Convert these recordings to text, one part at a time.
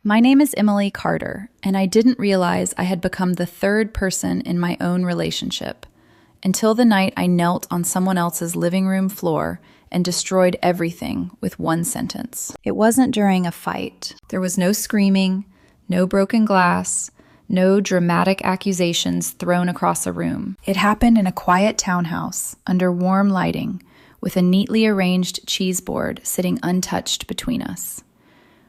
My name is Emily Carter, and I didn't realize I had become the third person in my own relationship until the night I knelt on someone else's living room floor and destroyed everything with one sentence. It wasn't during a fight. There was no screaming, no broken glass, no dramatic accusations thrown across a room. It happened in a quiet townhouse under warm lighting with a neatly arranged cheese board sitting untouched between us.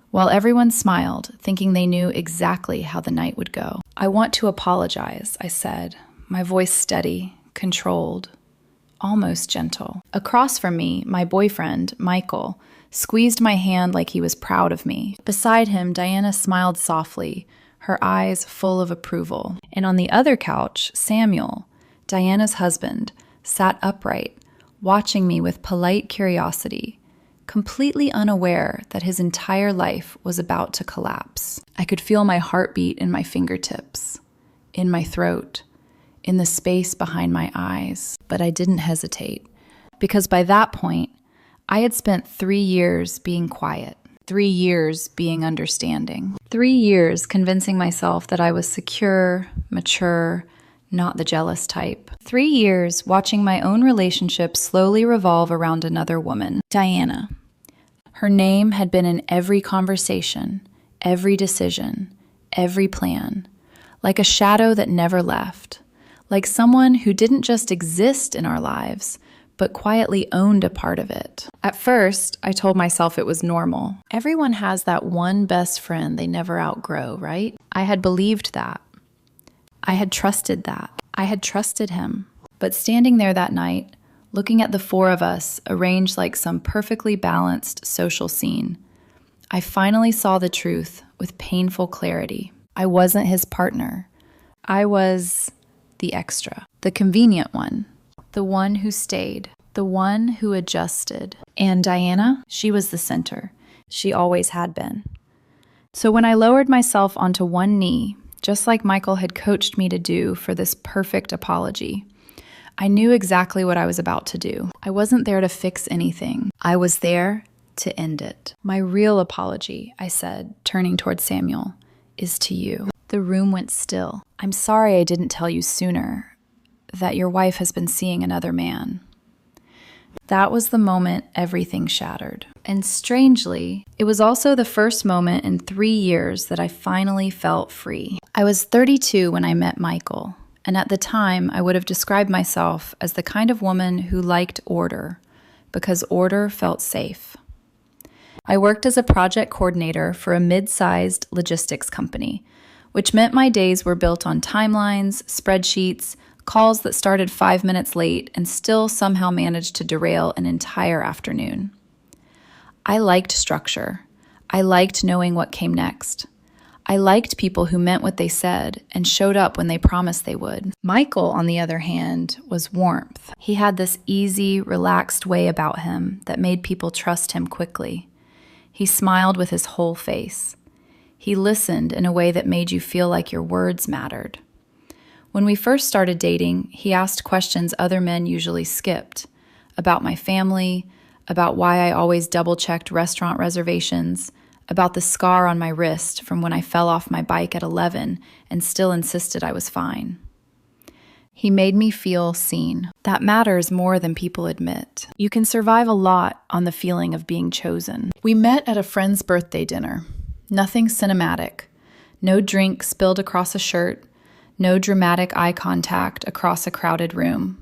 While everyone smiled, thinking they knew exactly how the night would go. "I want to apologize," I said, my voice steady, controlled, almost gentle. Across from me, my boyfriend, Michael, squeezed my hand like he was proud of me. Beside him, Diana smiled softly, her eyes full of approval. And on the other couch, Samuel, Diana's husband, sat upright, watching me with polite curiosity, completely unaware that his entire life was about to collapse. I could feel my heartbeat in my fingertips, in my throat, in the space behind my eyes. But I didn't hesitate, because by that point, I had spent 3 years being quiet, 3 years being understanding, 3 years convincing myself that I was secure, mature, not the jealous type. 3 years watching my own relationship slowly revolve around another woman, Diana. Her name had been in every conversation, every decision, every plan, like a shadow that never left, like someone who didn't just exist in our lives, but quietly owned a part of it. At first, I told myself it was normal. Everyone has that one best friend they never outgrow, right? I had believed that. I had trusted that. I had trusted him. But standing there that night, looking at the four of us arranged like some perfectly balanced social scene, I finally saw the truth with painful clarity. I wasn't his partner. I was the extra, the convenient one, the one who stayed, the one who adjusted. And Diana, she was the center. She always had been. So when I lowered myself onto one knee, just like Michael had coached me to do for this perfect apology, I knew exactly what I was about to do. I wasn't there to fix anything. I was there to end it. "My real apology," I said, turning toward Samuel, "is to you." The room went still. "I'm sorry I didn't tell you sooner that your wife has been seeing another man." That was the moment everything shattered. And strangely, it was also the first moment in 3 years that I finally felt free. I was 32 when I met Michael, and at the time I would have described myself as the kind of woman who liked order, because order felt safe. I worked as a project coordinator for a mid-sized logistics company, which meant my days were built on timelines, spreadsheets, calls that started 5 minutes late and still somehow managed to derail an entire afternoon. I liked structure. I liked knowing what came next. I liked people who meant what they said and showed up when they promised they would. Michael, on the other hand, was warmth. He had this easy, relaxed way about him that made people trust him quickly. He smiled with his whole face. He listened in a way that made you feel like your words mattered. When we first started dating, he asked questions other men usually skipped, about my family, about why I always double-checked restaurant reservations, about the scar on my wrist from when I fell off my bike at 11 and still insisted I was fine. He made me feel seen. That matters more than people admit. You can survive a lot on the feeling of being chosen. We met at a friend's birthday dinner. Nothing cinematic. No drink spilled across a shirt. No dramatic eye contact across a crowded room.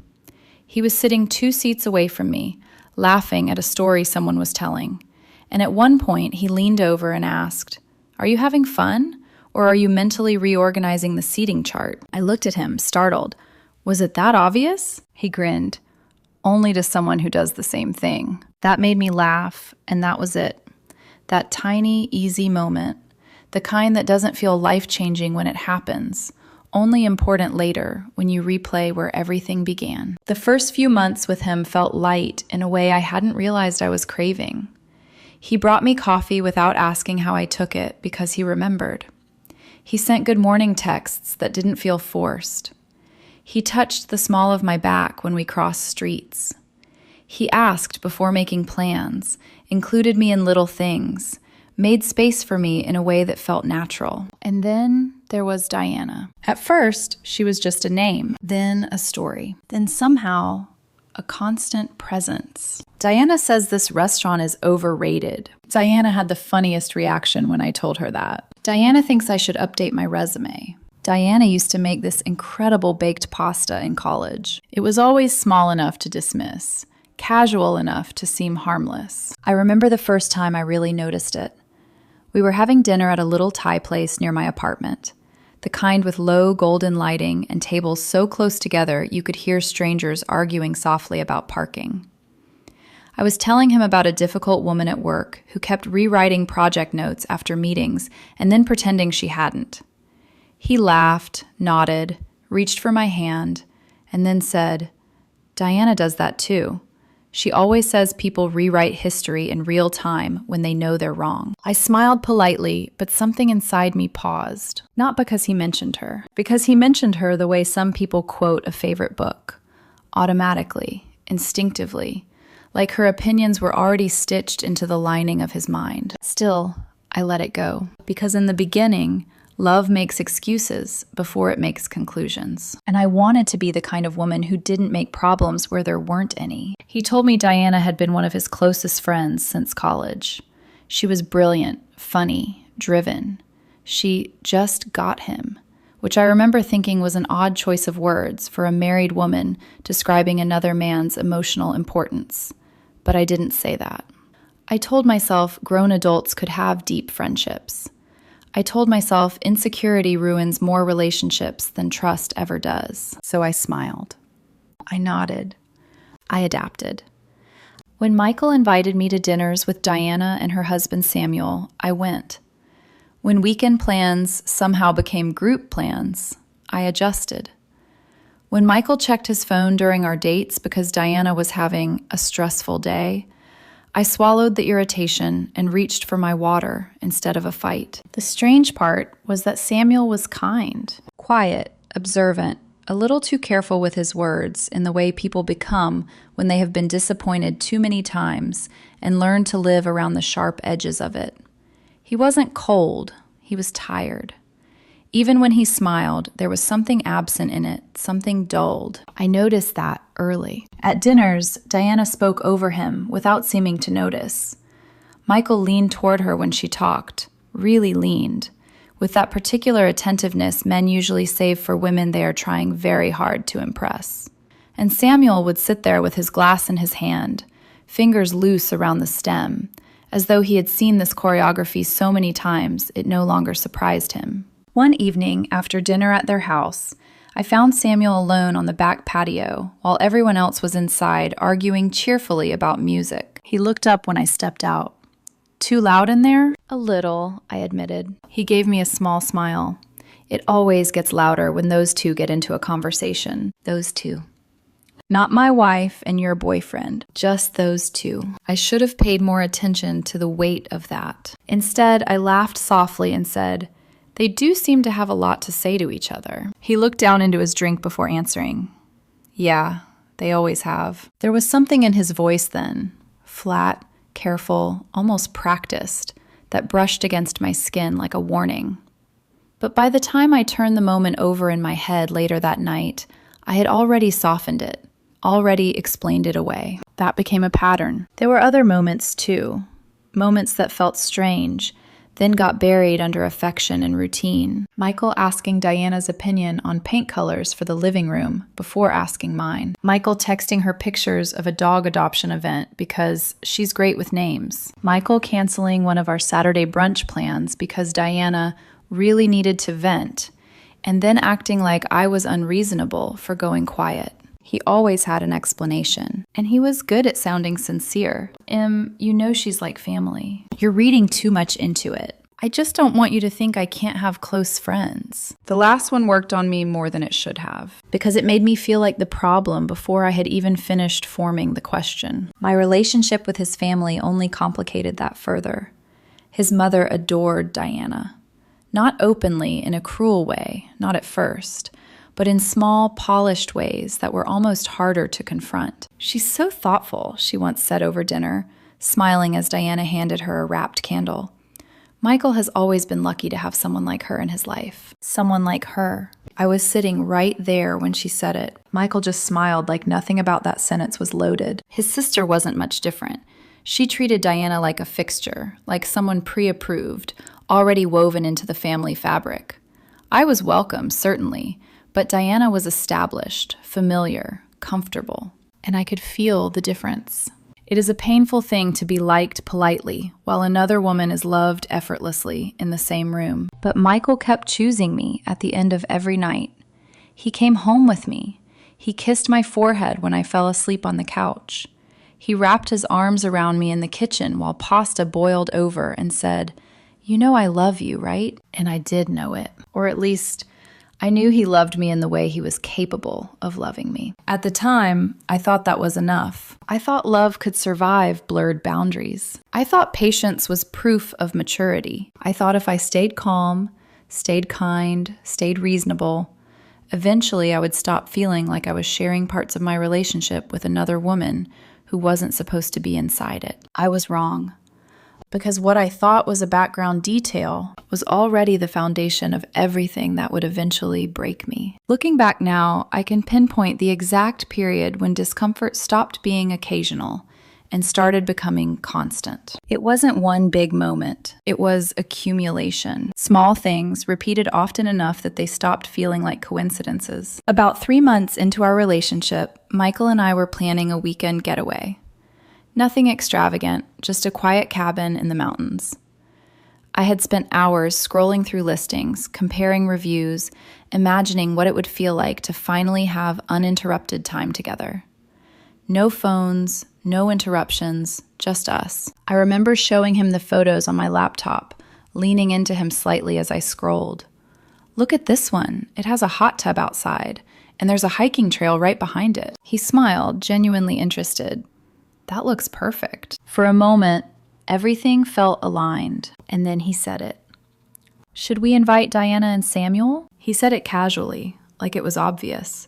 He was sitting 2 seats away from me, laughing at a story someone was telling. And at one point, he leaned over and asked, "Are you having fun? Or are you mentally reorganizing the seating chart?" I looked at him, startled. "Was it that obvious?" He grinned. "Only to someone who does the same thing." That made me laugh, and that was it. That tiny, easy moment, the kind that doesn't feel life-changing when it happens, only important later when you replay where everything began. The first few months with him felt light in a way I hadn't realized I was craving. He brought me coffee without asking how I took it because he remembered. He sent good morning texts that didn't feel forced. He touched the small of my back when we crossed streets. He asked before making plans, included me in little things, made space for me in a way that felt natural. And then there was Diana. At first, she was just a name, then a story, then somehow a constant presence. Diana says this restaurant is overrated. Diana had the funniest reaction when I told her that. Diana thinks I should update my resume. Diana used to make this incredible baked pasta in college. It was always small enough to dismiss, casual enough to seem harmless. I remember the first time I really noticed it. We were having dinner at a little Thai place near my apartment, the kind with low golden lighting and tables so close together you could hear strangers arguing softly about parking. I was telling him about a difficult woman at work who kept rewriting project notes after meetings and then pretending she hadn't. He laughed, nodded, reached for my hand, and then said, "Diana does that too. She always says people rewrite history in real time when they know they're wrong." I smiled politely, but something inside me paused. Not because he mentioned her. Because he mentioned her the way some people quote a favorite book. Automatically, instinctively, like her opinions were already stitched into the lining of his mind. Still, I let it go. Because in the beginning, love makes excuses before it makes conclusions. And I wanted to be the kind of woman who didn't make problems where there weren't any. He told me Diana had been one of his closest friends since college. She was brilliant, funny, driven. She just got him, which I remember thinking was an odd choice of words for a married woman describing another man's emotional importance. But I didn't say that. I told myself grown adults could have deep friendships. I told myself insecurity ruins more relationships than trust ever does. So I smiled. I nodded. I adapted. When Michael invited me to dinners with Diana and her husband Samuel, I went. When weekend plans somehow became group plans, I adjusted. When Michael checked his phone during our dates because Diana was having a stressful day, I swallowed the irritation and reached for my water instead of a fight. The strange part was that Samuel was kind, quiet, observant, a little too careful with his words in the way people become when they have been disappointed too many times and learn to live around the sharp edges of it. He wasn't cold, he was tired. Even when he smiled, there was something absent in it, something dulled. I noticed that early. At dinners, Diana spoke over him without seeming to notice. Michael leaned toward her when she talked, really leaned, with that particular attentiveness men usually save for women they are trying very hard to impress. And Samuel would sit there with his glass in his hand, fingers loose around the stem, as though he had seen this choreography so many times it no longer surprised him. One evening, after dinner at their house, I found Samuel alone on the back patio, while everyone else was inside arguing cheerfully about music. He looked up when I stepped out. "Too loud in there?" "A little," I admitted. He gave me a small smile. It always gets louder when those two get into a conversation. Those two. Not my wife and your boyfriend, just those two. I should have paid more attention to the weight of that. Instead, I laughed softly and said, "They do seem to have a lot to say to each other." He looked down into his drink before answering. "Yeah, they always have." There was something in his voice then, flat, careful, almost practiced, that brushed against my skin like a warning. But by the time I turned the moment over in my head later that night, I had already softened it, already explained it away. That became a pattern. There were other moments too, moments that felt strange, then got buried under affection and routine. Michael asking Diana's opinion on paint colors for the living room before asking mine. Michael texting her pictures of a dog adoption event because she's great with names. Michael canceling one of our Saturday brunch plans because Diana really needed to vent, and then acting like I was unreasonable for going quiet. He always had an explanation, and he was good at sounding sincere. You know she's like family. You're reading too much into it. I just don't want you to think I can't have close friends. The last one worked on me more than it should have, because it made me feel like the problem before I had even finished forming the question. My relationship with his family only complicated that further. His mother adored Diana. Not openly, in a cruel way, not at first, but in small, polished ways that were almost harder to confront. "She's so thoughtful," she once said over dinner, smiling as Diana handed her a wrapped candle. Michael has always been lucky to have someone like her in his life. Someone like her. I was sitting right there when she said it. Michael just smiled like nothing about that sentence was loaded. His sister wasn't much different. She treated Diana like a fixture, like someone pre-approved, already woven into the family fabric. I was welcome, certainly, but Diana was established, familiar, comfortable, and I could feel the difference. It is a painful thing to be liked politely while another woman is loved effortlessly in the same room. But Michael kept choosing me at the end of every night. He came home with me. He kissed my forehead when I fell asleep on the couch. He wrapped his arms around me in the kitchen while pasta boiled over and said, "You know I love you, right?" And I did know it. Or at least, I knew he loved me in the way he was capable of loving me. At the time, I thought that was enough. I thought love could survive blurred boundaries. I thought patience was proof of maturity. I thought if I stayed calm, stayed kind, stayed reasonable, eventually I would stop feeling like I was sharing parts of my relationship with another woman who wasn't supposed to be inside it. I was wrong. Because what I thought was a background detail was already the foundation of everything that would eventually break me. Looking back now, I can pinpoint the exact period when discomfort stopped being occasional and started becoming constant. It wasn't one big moment. It was accumulation. Small things repeated often enough that they stopped feeling like coincidences. About 3 months into our relationship, Michael and I were planning a weekend getaway. Nothing extravagant, just a quiet cabin in the mountains. I had spent hours scrolling through listings, comparing reviews, imagining what it would feel like to finally have uninterrupted time together. No phones, no interruptions, just us. I remember showing him the photos on my laptop, leaning into him slightly as I scrolled. "Look at this one. It has a hot tub outside, and there's a hiking trail right behind it." He smiled, genuinely interested. "That looks perfect." For a moment, everything felt aligned, and then he said it. "Should we invite Diana and Samuel?" He said it casually, like it was obvious,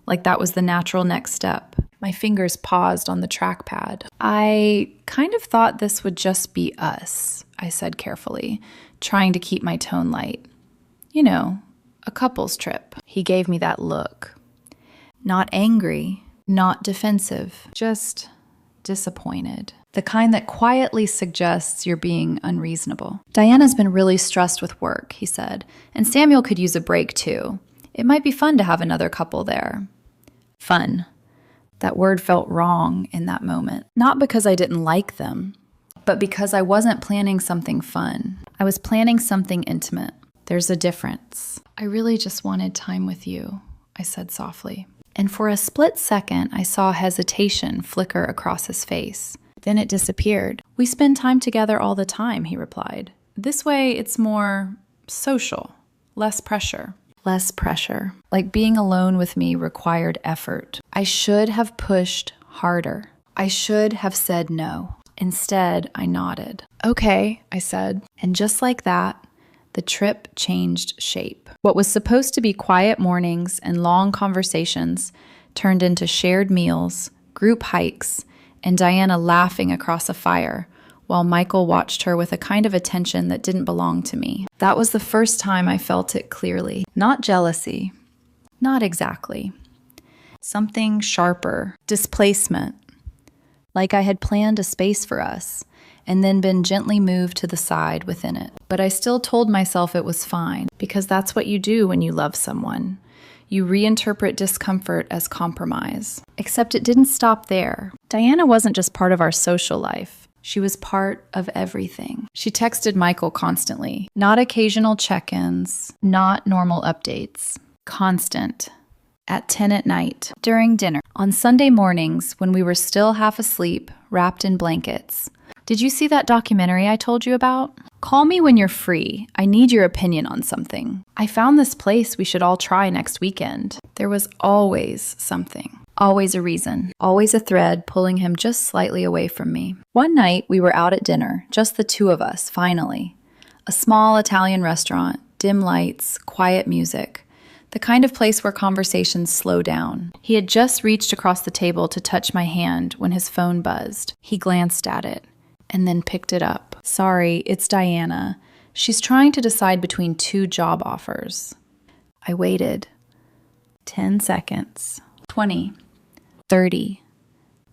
like that was the natural next step. My fingers paused on the trackpad. "I kind of thought this would just be us," I said carefully, trying to keep my tone light. "You know, a couple's trip." He gave me that look. Not angry, not defensive, just disappointed. The kind that quietly suggests you're being unreasonable. "Diana's been really stressed with work," he said, "and Samuel could use a break too. It might be fun to have another couple there." Fun. That word felt wrong in that moment. Not because I didn't like them, but because I wasn't planning something fun. I was planning something intimate. There's a difference. "I really just wanted time with you," I said softly. And for a split second, I saw hesitation flicker across his face. Then it disappeared. "We spend time together all the time," he replied. "This way, it's more social, less pressure." Less pressure. Like being alone with me required effort. I should have pushed harder. I should have said no. Instead, I nodded. "Okay," I said. And just like that, the trip changed shape. What was supposed to be quiet mornings and long conversations turned into shared meals, group hikes, and Diana laughing across a fire, while Michael watched her with a kind of attention that didn't belong to me. That was the first time I felt it clearly. Not jealousy. Not exactly. Something sharper. Displacement. Like I had planned a space for us, and then been gently moved to the side within it. But I still told myself it was fine, because that's what you do when you love someone. You reinterpret discomfort as compromise. Except it didn't stop there. Diana wasn't just part of our social life. She was part of everything. She texted Michael constantly. Not occasional check-ins, not normal updates. Constant. At 10 at night, during dinner, on Sunday mornings when we were still half asleep, wrapped in blankets. "Did you see that documentary I told you about? Call me when you're free. I need your opinion on something. I found this place we should all try next weekend." There was always something. Always a reason. Always a thread pulling him just slightly away from me. One night we were out at dinner, just the two of us, finally. A small Italian restaurant, dim lights, quiet music. The kind of place where conversations slow down. He had just reached across the table to touch my hand when his phone buzzed. He glanced at it and then picked it up. "Sorry, it's Diana. She's trying to decide between 2 job offers. I waited. 10 seconds. 20. 30.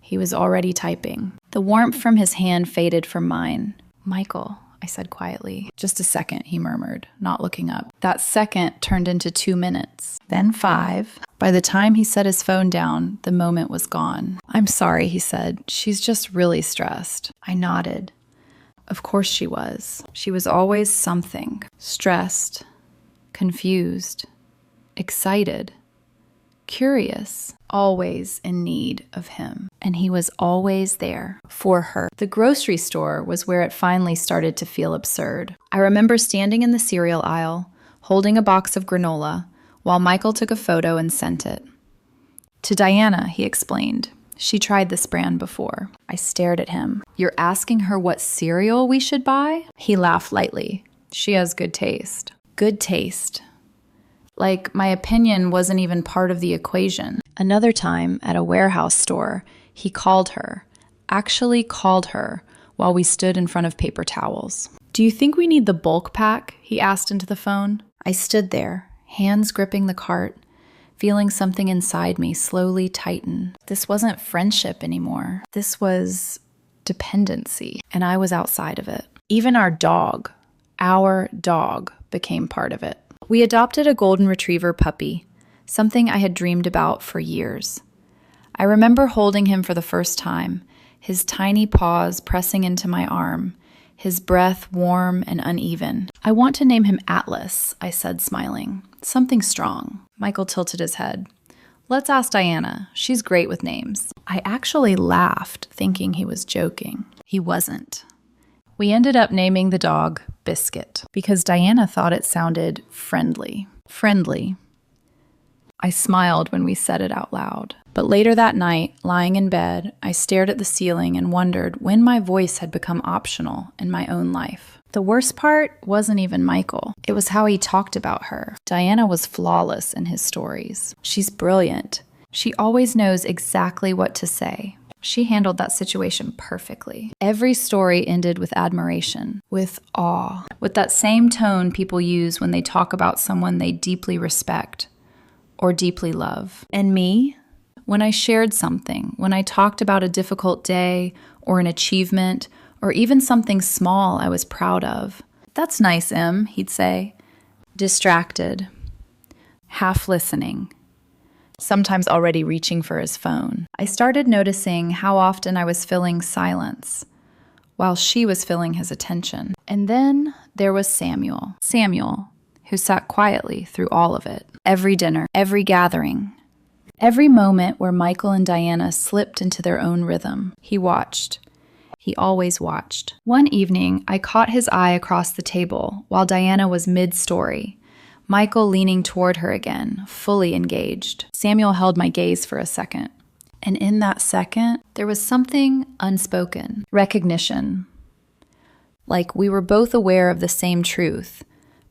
He was already typing. The warmth from his hand faded from mine. "Michael," I said quietly. "Just a second," he murmured, not looking up. That second turned into 2 minutes, then 5. By the time he set his phone down, the moment was gone. "I'm sorry," he said. "She's just really stressed." I nodded. Of course she was. She was always something. Stressed, confused, excited, curious, always in need of him. And he was always there for her. The grocery store was where it finally started to feel absurd. I remember standing in the cereal aisle, holding a box of granola, while Michael took a photo and sent it. "To Diana," he explained. "She tried this brand before." I stared at him. "You're asking her what cereal we should buy?" He laughed lightly. "She has good taste." Good taste. Like my opinion wasn't even part of the equation. Another time at a warehouse store, he called her, actually called her, while we stood in front of paper towels. "Do you think we need the bulk pack?" he asked into the phone. I stood there, hands gripping the cart, feeling something inside me slowly tighten. This wasn't friendship anymore. This was dependency, and I was outside of it. Even our dog, became part of it. We adopted a golden retriever puppy, something I had dreamed about for years. I remember holding him for the first time, his tiny paws pressing into my arm, his breath warm and uneven. "I want to name him Atlas," I said, smiling. "Something strong." Michael tilted his head. "Let's ask Diana. She's great with names." I actually laughed, thinking he was joking. He wasn't. We ended up naming the dog Biscuit because Diana thought it sounded friendly. Friendly. I smiled when we said it out loud. But later that night, lying in bed, I stared at the ceiling and wondered when my voice had become optional in my own life. The worst part wasn't even Michael. It was how he talked about her. Diana was flawless in his stories. She's brilliant. She always knows exactly what to say. She handled that situation perfectly. Every story ended with admiration, with awe, with that same tone people use when they talk about someone they deeply respect or deeply love. And me? When I shared something, when I talked about a difficult day or an achievement or even something small I was proud of. "That's nice, Em," he'd say. Distracted, half listening, sometimes already reaching for his phone. I started noticing how often I was filling silence while she was filling his attention. And then there was Samuel. Samuel, who sat quietly through all of it. Every dinner, every gathering, every moment where Michael and Diana slipped into their own rhythm. He watched. He always watched. One evening, I caught his eye across the table while Diana was mid-story, Michael leaning toward her again, fully engaged. Samuel held my gaze for a second. And in that second, there was something unspoken. Recognition. Like we were both aware of the same truth,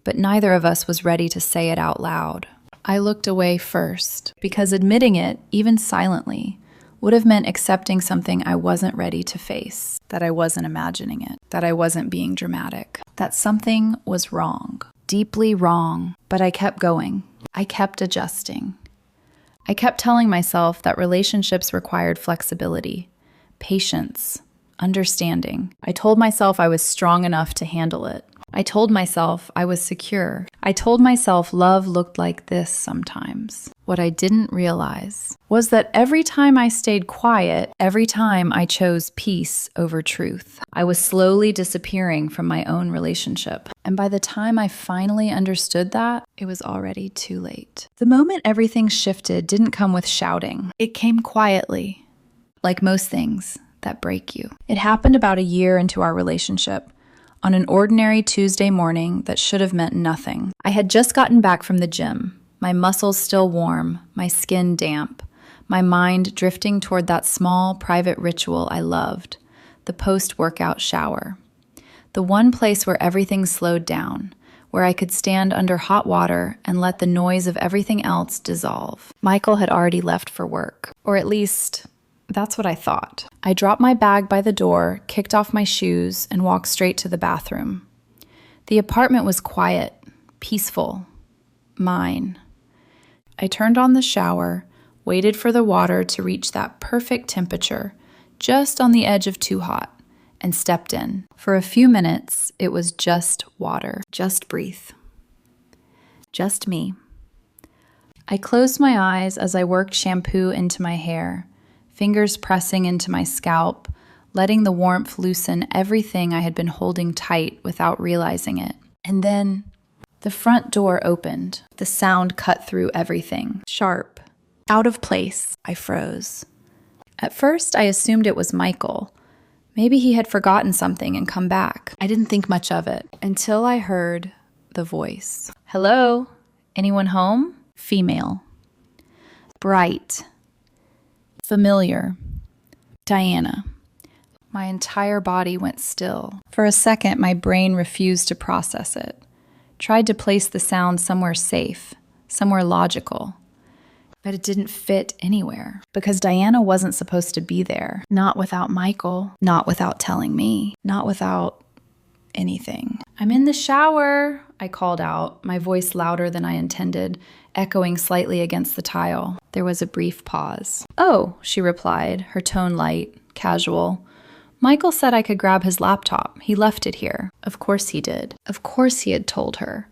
but neither of us was ready to say it out loud. I looked away first, because admitting it, even silently, would have meant accepting something I wasn't ready to face, that I wasn't imagining it, that I wasn't being dramatic, that something was wrong, deeply wrong. But I kept going. I kept adjusting. I kept telling myself that relationships required flexibility, patience, understanding. I told myself I was strong enough to handle it. I told myself I was secure. I told myself love looked like this sometimes. What I didn't realize was that every time I stayed quiet, every time I chose peace over truth, I was slowly disappearing from my own relationship. And by the time I finally understood that, it was already too late. The moment everything shifted didn't come with shouting. It came quietly, like most things that break you. It happened about a year into our relationship, on an ordinary Tuesday morning that should have meant nothing. I had just gotten back from the gym, my muscles still warm, my skin damp, my mind drifting toward that small private ritual I loved, the post-workout shower. The one place where everything slowed down, where I could stand under hot water and let the noise of everything else dissolve. Michael had already left for work, or at least that's what I thought. I dropped my bag by the door, kicked off my shoes, and walked straight to the bathroom. The apartment was quiet, peaceful, mine. I turned on the shower, waited for the water to reach that perfect temperature, just on the edge of too hot, and stepped in. For a few minutes, it was just water. Just breathe. Just me. I closed my eyes as I worked shampoo into my hair, fingers pressing into my scalp, letting the warmth loosen everything I had been holding tight without realizing it. And then the front door opened. The sound cut through everything. Sharp. Out of place. I froze. At first, I assumed it was Michael. Maybe he had forgotten something and come back. I didn't think much of it until I heard the voice. Hello? Anyone home? Female. Bright. Familiar. Diana. My entire body went still. For a second, my brain refused to process it. Tried to place the sound somewhere safe, somewhere logical. But it didn't fit anywhere. Because Diana wasn't supposed to be there. Not without Michael. Not without telling me. Not without anything. I'm in the shower, I called out, my voice louder than I intended, echoing slightly against the tile. There was a brief pause. Oh, she replied, her tone light, casual. Michael said I could grab his laptop. He left it here. Of course he did. Of course he had told her.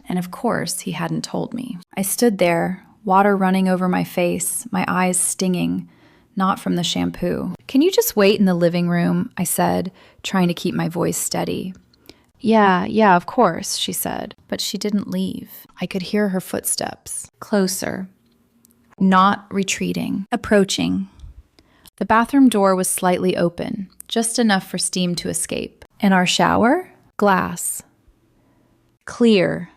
And of course he hadn't told me. I stood there, water running over my face, my eyes stinging, not from the shampoo. Can you just wait in the living room? I said, trying to keep my voice steady. Yeah, of course, she said. But she didn't leave. I could hear her footsteps. Closer. Not retreating. Approaching. The bathroom door was slightly open, just enough for steam to escape. And our shower? Glass. Clear.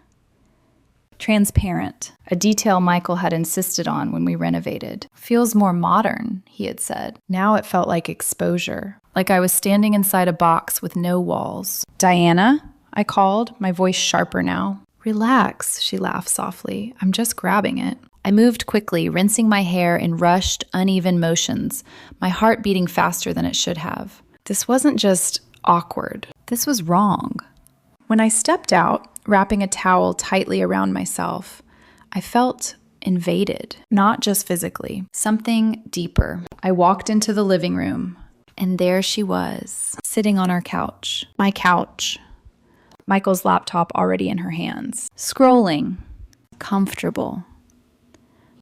Transparent. A detail Michael had insisted on when we renovated. Feels more modern, he had said. Now it felt like exposure. Like I was standing inside a box with no walls. Diana? I called, my voice sharper now. Relax, she laughed softly. I'm just grabbing it. I moved quickly, rinsing my hair in rushed, uneven motions, my heart beating faster than it should have. This wasn't just awkward. This was wrong. When I stepped out, wrapping a towel tightly around myself, I felt invaded, not just physically, something deeper. I walked into the living room, and there she was, sitting on our couch. My couch. Michael's laptop already in her hands. Scrolling. Comfortable.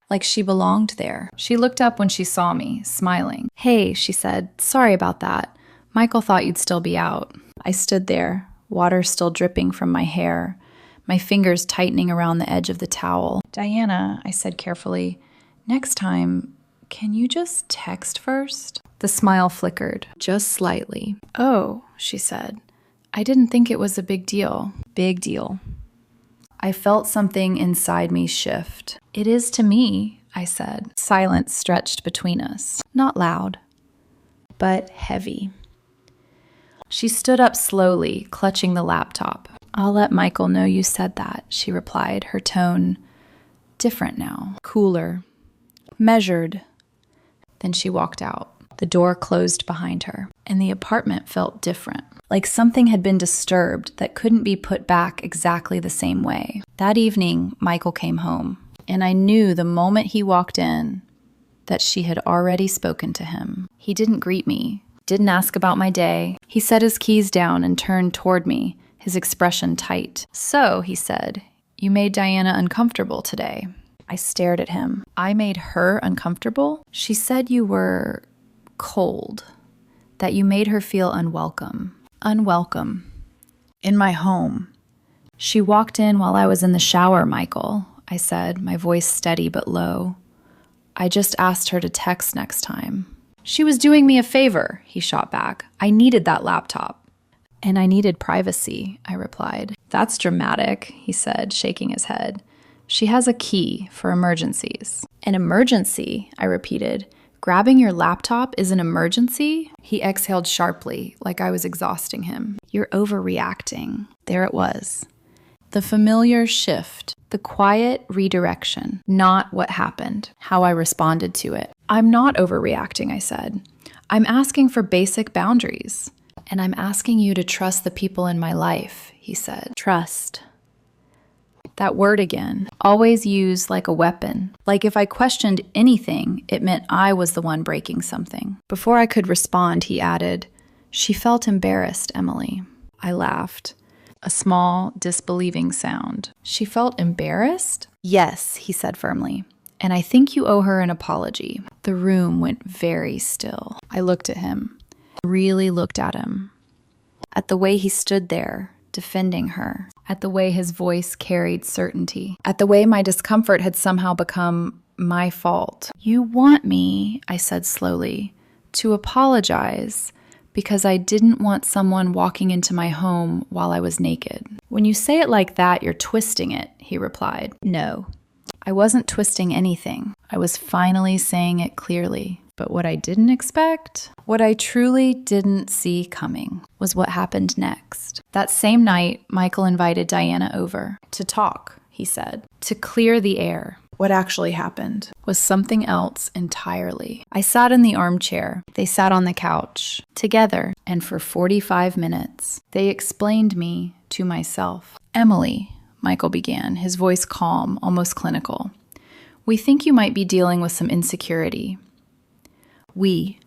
Like she belonged there. She looked up when she saw me, smiling. Hey, she said, sorry about that. Michael thought you'd still be out. I stood there, water still dripping from my hair, my fingers tightening around the edge of the towel. Diana, I said carefully, next time, can you just text first? The smile flickered, just slightly. Oh, she said, I didn't think it was a big deal. Big deal. I felt something inside me shift. It is to me, I said. Silence stretched between us. Not loud, but heavy. She stood up slowly, clutching the laptop. I'll let Michael know you said that, she replied, her tone different now, cooler, measured. Then she walked out. The door closed behind her, and the apartment felt different, like something had been disturbed that couldn't be put back exactly the same way. That evening, Michael came home, and I knew the moment he walked in that she had already spoken to him. He didn't greet me, didn't ask about my day. He set his keys down and turned toward me, his expression tight. So, he said, you made Diana uncomfortable today. I stared at him. I made her uncomfortable? She said you were cold, that you made her feel unwelcome. Unwelcome. In my home. She walked in while I was in the shower, Michael, I said, my voice steady but low. I just asked her to text next time. She was doing me a favor, he shot back. I needed that laptop. And I needed privacy, I replied. That's dramatic, he said, shaking his head. She has a key for emergencies. An emergency, I repeated. Grabbing your laptop is an emergency? He exhaled sharply, like I was exhausting him. You're overreacting. There it was. The familiar shift, the quiet redirection, not what happened, how I responded to it. I'm not overreacting, I said. I'm asking for basic boundaries. And I'm asking you to trust the people in my life, he said. Trust. That word again, always used like a weapon. Like if I questioned anything, it meant I was the one breaking something. Before I could respond, he added, "She felt embarrassed, Emily." I laughed. A small, disbelieving sound. She felt embarrassed? Yes, he said firmly. And I think you owe her an apology. The room went very still. I looked at him. Really looked at him. At the way he stood there, defending her. At the way his voice carried certainty. At the way my discomfort had somehow become my fault. You want me, I said slowly, to apologize because I didn't want someone walking into my home while I was naked. When you say it like that, you're twisting it, he replied. No, I wasn't twisting anything. I was finally saying it clearly. But what I didn't expect, what I truly didn't see coming, was what happened next. That same night, Michael invited Diana over to talk, he said, to clear the air. What actually happened was something else entirely. I sat in the armchair. They sat on the couch together, and for 45 minutes, they explained me to myself. Emily, Michael began, his voice calm, almost clinical. We think you might be dealing with some insecurity. We,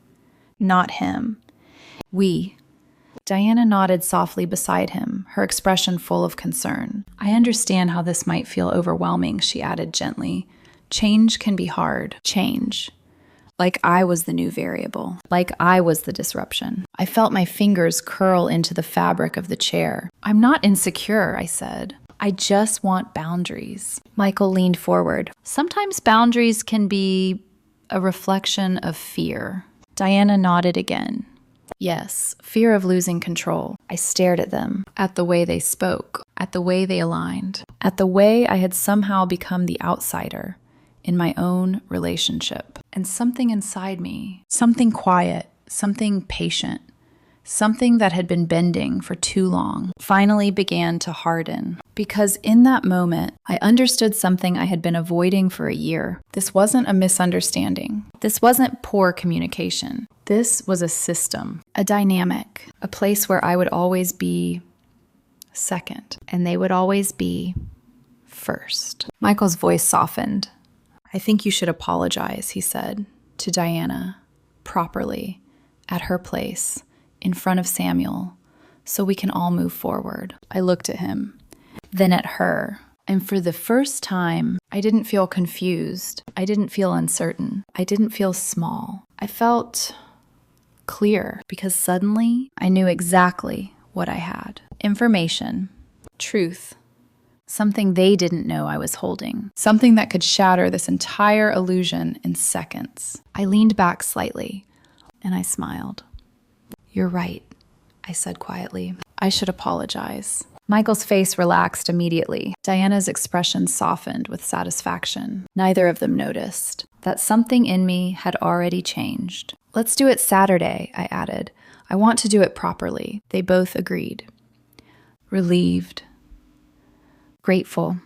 not him. We. Diana nodded softly beside him, her expression full of concern. I understand how this might feel overwhelming, she added gently. Change can be hard. Change. Like I was the new variable. Like I was the disruption. I felt my fingers curl into the fabric of the chair. I'm not insecure, I said. I just want boundaries. Michael leaned forward. Sometimes boundaries can be a reflection of fear. Diana nodded again. Yes, fear of losing control. I stared at them, at the way they spoke, at the way they aligned, at the way I had somehow become the outsider in my own relationship. And something inside me, something quiet, something patient, something that had been bending for too long, finally began to harden. Because in that moment, I understood something I had been avoiding for a year. This wasn't a misunderstanding. This wasn't poor communication. This was a system, a dynamic, a place where I would always be second, and they would always be first. Michael's voice softened. I think you should apologize, he said, to Diana, properly, at her place, in front of Samuel, so we can all move forward. I looked at him, then at her, and for the first time, I didn't feel confused. I didn't feel uncertain. I didn't feel small. I felt clear because suddenly I knew exactly what I had. Information, truth, something they didn't know I was holding, something that could shatter this entire illusion in seconds. I leaned back slightly, and I smiled. You're right, I said quietly. I should apologize. Michael's face relaxed immediately. Diana's expression softened with satisfaction. Neither of them noticed that something in me had already changed. Let's do it Saturday, I added. I want to do it properly. They both agreed. Relieved. Grateful.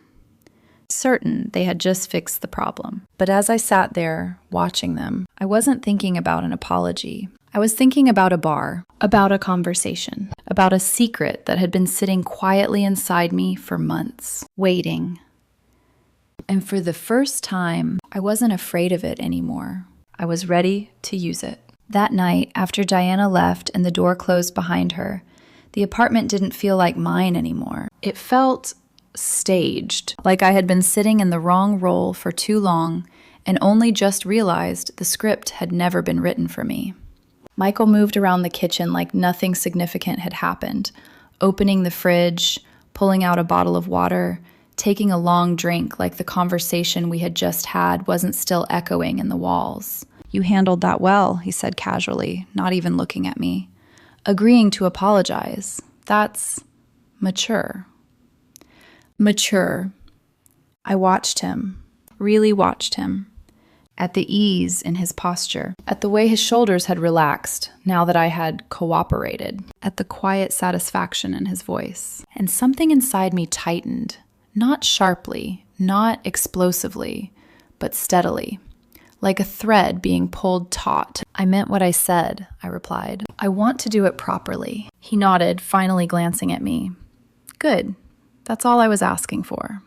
Certain they had just fixed the problem. But as I sat there, watching them, I wasn't thinking about an apology. I was thinking about a bar, about a conversation, about a secret that had been sitting quietly inside me for months, waiting. And for the first time, I wasn't afraid of it anymore. I was ready to use it. That night, after Diana left and the door closed behind her, the apartment didn't feel like mine anymore. It felt staged, like I had been sitting in the wrong role for too long and only just realized the script had never been written for me. Michael moved around the kitchen like nothing significant had happened, opening the fridge, pulling out a bottle of water, taking a long drink like the conversation we had just had wasn't still echoing in the walls. You handled that well, he said casually, not even looking at me. Agreeing to apologize. That's mature. Mature. I watched him, really watched him. At the ease in his posture, at the way his shoulders had relaxed now that I had cooperated, at the quiet satisfaction in his voice. And something inside me tightened, not sharply, not explosively, but steadily, like a thread being pulled taut. I meant what I said, I replied. I want to do it properly. He nodded, finally glancing at me. Good. That's all I was asking for.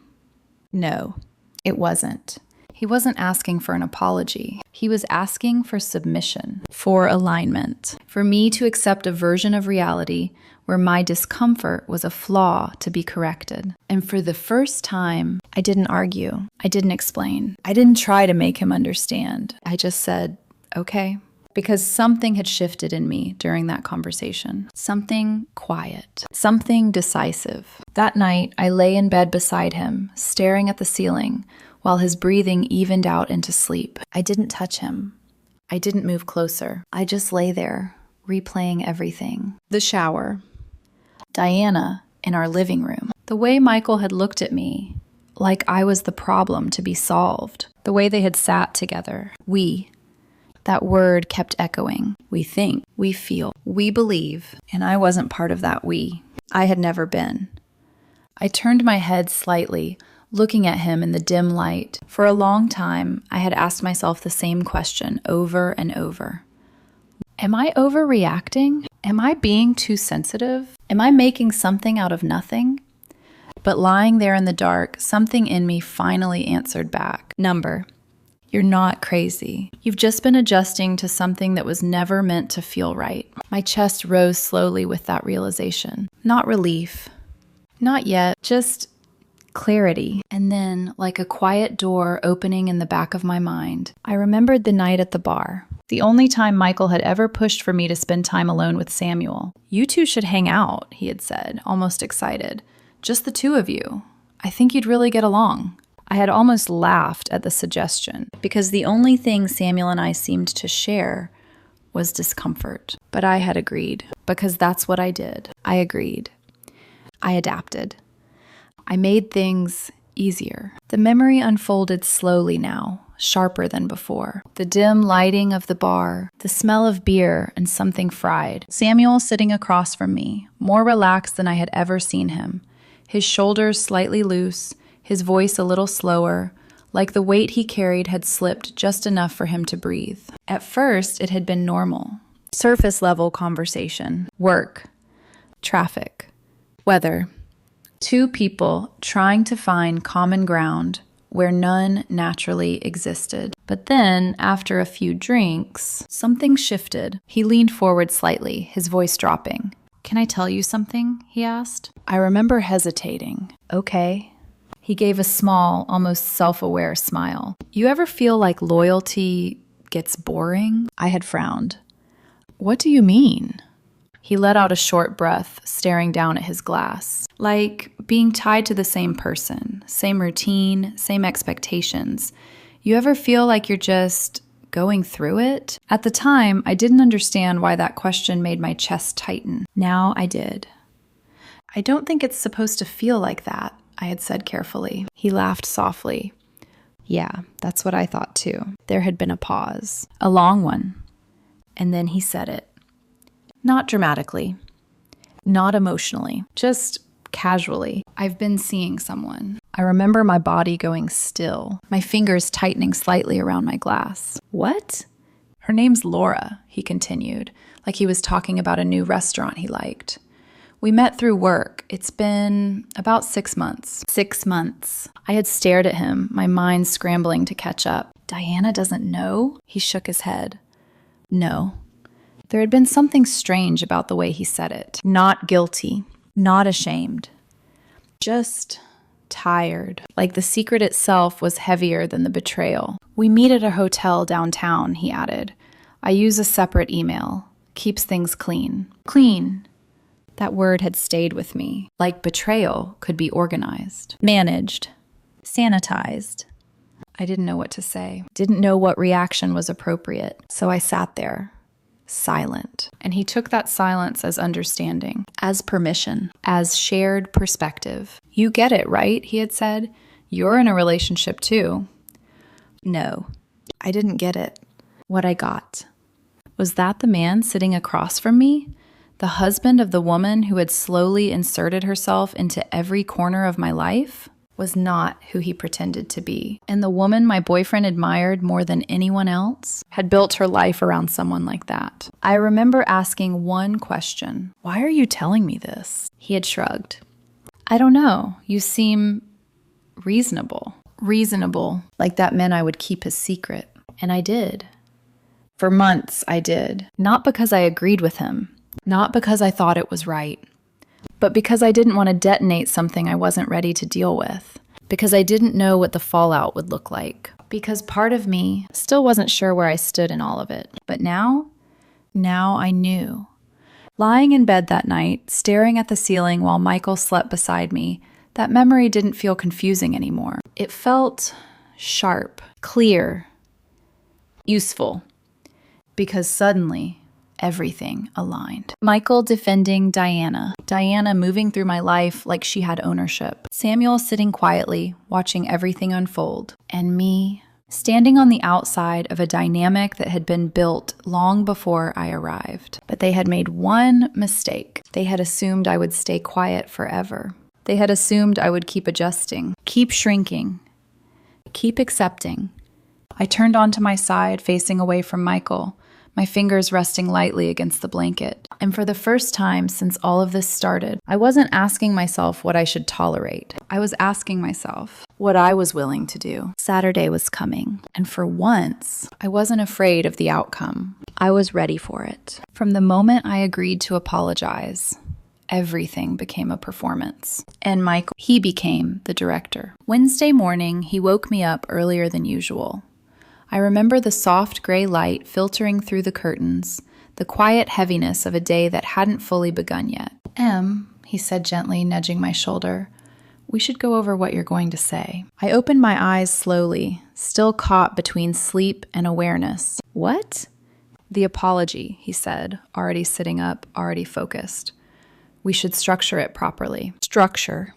No, it wasn't. He wasn't asking for an apology. He was asking for submission, for alignment, for me to accept a version of reality where my discomfort was a flaw to be corrected. And for the first time, I didn't argue. I didn't explain. I didn't try to make him understand. I just said, okay. Because something had shifted in me during that conversation. Something quiet. Something decisive. That night, I lay in bed beside him, staring at the ceiling, while his breathing evened out into sleep. I didn't touch him. I didn't move closer. I just lay there, replaying everything. The shower. Diana in our living room. The way Michael had looked at me, like I was the problem to be solved. The way they had sat together. We. That word kept echoing. We think, we feel, we believe, and I wasn't part of that we. I had never been. I turned my head slightly, looking at him in the dim light. For a long time, I had asked myself the same question over and over. Am I overreacting? Am I being too sensitive? Am I making something out of nothing? But lying there in the dark, something in me finally answered back. Number. You're not crazy. You've just been adjusting to something that was never meant to feel right. My chest rose slowly with that realization. Not relief. Not yet. Just clarity. And then, like a quiet door opening in the back of my mind, I remembered the night at the bar. The only time Michael had ever pushed for me to spend time alone with Samuel. You two should hang out, he had said, almost excited. Just the two of you. I think you'd really get along. I had almost laughed at the suggestion, because the only thing Samuel and I seemed to share was discomfort. But I had agreed, because that's what I did. I agreed. I adapted. I made things easier. The memory unfolded slowly now, sharper than before. The dim lighting of the bar, the smell of beer and something fried. Samuel sitting across from me, more relaxed than I had ever seen him. His shoulders slightly loose, his voice a little slower, like the weight he carried had slipped just enough for him to breathe. At first, it had been normal. Surface-level conversation. Work. Traffic. Weather. Two people trying to find common ground where none naturally existed. But then, after a few drinks, something shifted. He leaned forward slightly, his voice dropping. Can I tell you something? He asked. I remember hesitating. Okay. He gave a small, almost self-aware smile. You ever feel like loyalty gets boring? I had frowned. What do you mean? He let out a short breath, staring down at his glass. Like being tied to the same person, same routine, same expectations. You ever feel like you're just going through it? At the time, I didn't understand why that question made my chest tighten. Now I did. I don't think it's supposed to feel like that, I had said carefully. He laughed softly. Yeah, that's what I thought too. There had been a pause, a long one. And then he said it. Not dramatically, not emotionally, just casually. I've been seeing someone. I remember my body going still, my fingers tightening slightly around my glass. What? Her name's Laura, he continued, like he was talking about a new restaurant he liked. We met through work. It's been about 6 months. 6 months. I had stared at him, my mind scrambling to catch up. Diana doesn't know? He shook his head. No. There had been something strange about the way he said it. Not guilty. Not ashamed. Just tired. Like the secret itself was heavier than the betrayal. We meet at a hotel downtown, he added. I use a separate email. Keeps things clean. Clean. That word had stayed with me. Like betrayal could be organized. Managed. Sanitized. I didn't know what to say. Didn't know what reaction was appropriate. So I sat there. Silent. And he took that silence as understanding, as permission, as shared perspective. You get it, right? He had said. You're in a relationship too. No, I didn't get it. What I got. Was that the man sitting across from me? The husband of the woman who had slowly inserted herself into every corner of my life? was not who he pretended to be. And the woman my boyfriend admired more than anyone else had built her life around someone like that. I remember asking one question: "Why are you telling me this?" He had shrugged. "I don't know. You seem reasonable." Reasonable, like that meant I would keep his secret. And I did. For months, I did. Not because I agreed with him. Not because I thought it was right. But because I didn't want to detonate something I wasn't ready to deal with. Because I didn't know what the fallout would look like. Because part of me still wasn't sure where I stood in all of it. But now I knew. Lying in bed that night, staring at the ceiling while Michael slept beside me, that memory didn't feel confusing anymore. It felt sharp, clear, useful. Because suddenly, everything aligned. Michael defending Diana. Diana moving through my life like she had ownership. Samuel sitting quietly, watching everything unfold. And me, standing on the outside of a dynamic that had been built long before I arrived. But they had made one mistake. They had assumed I would stay quiet forever. They had assumed I would keep adjusting, keep shrinking, keep accepting. I turned onto my side, facing away from Michael, my fingers resting lightly against the blanket. And for the first time since all of this started, I wasn't asking myself what I should tolerate. I was asking myself what I was willing to do. Saturday was coming, and for once, I wasn't afraid of the outcome. I was ready for it. From the moment I agreed to apologize, everything became a performance. And Michael, he became the director. Wednesday morning, he woke me up earlier than usual. I remember the soft gray light filtering through the curtains, the quiet heaviness of a day that hadn't fully begun yet. "Em," he said gently, nudging my shoulder, "we should go over what you're going to say." I opened my eyes slowly, still caught between sleep and awareness. "What?" "The apology," he said, already sitting up, already focused. "We should structure it properly." Structure.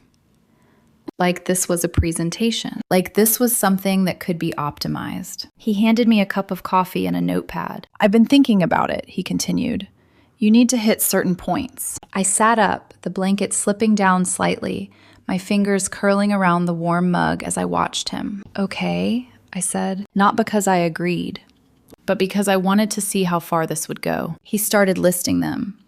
Like this was a presentation. Like this was something that could be optimized. He handed me a cup of coffee and a notepad. "I've been thinking about it," he continued. "You need to hit certain points." I sat up, the blanket slipping down slightly, my fingers curling around the warm mug as I watched him. "Okay," I said, not because I agreed, but because I wanted to see how far this would go. He started listing them.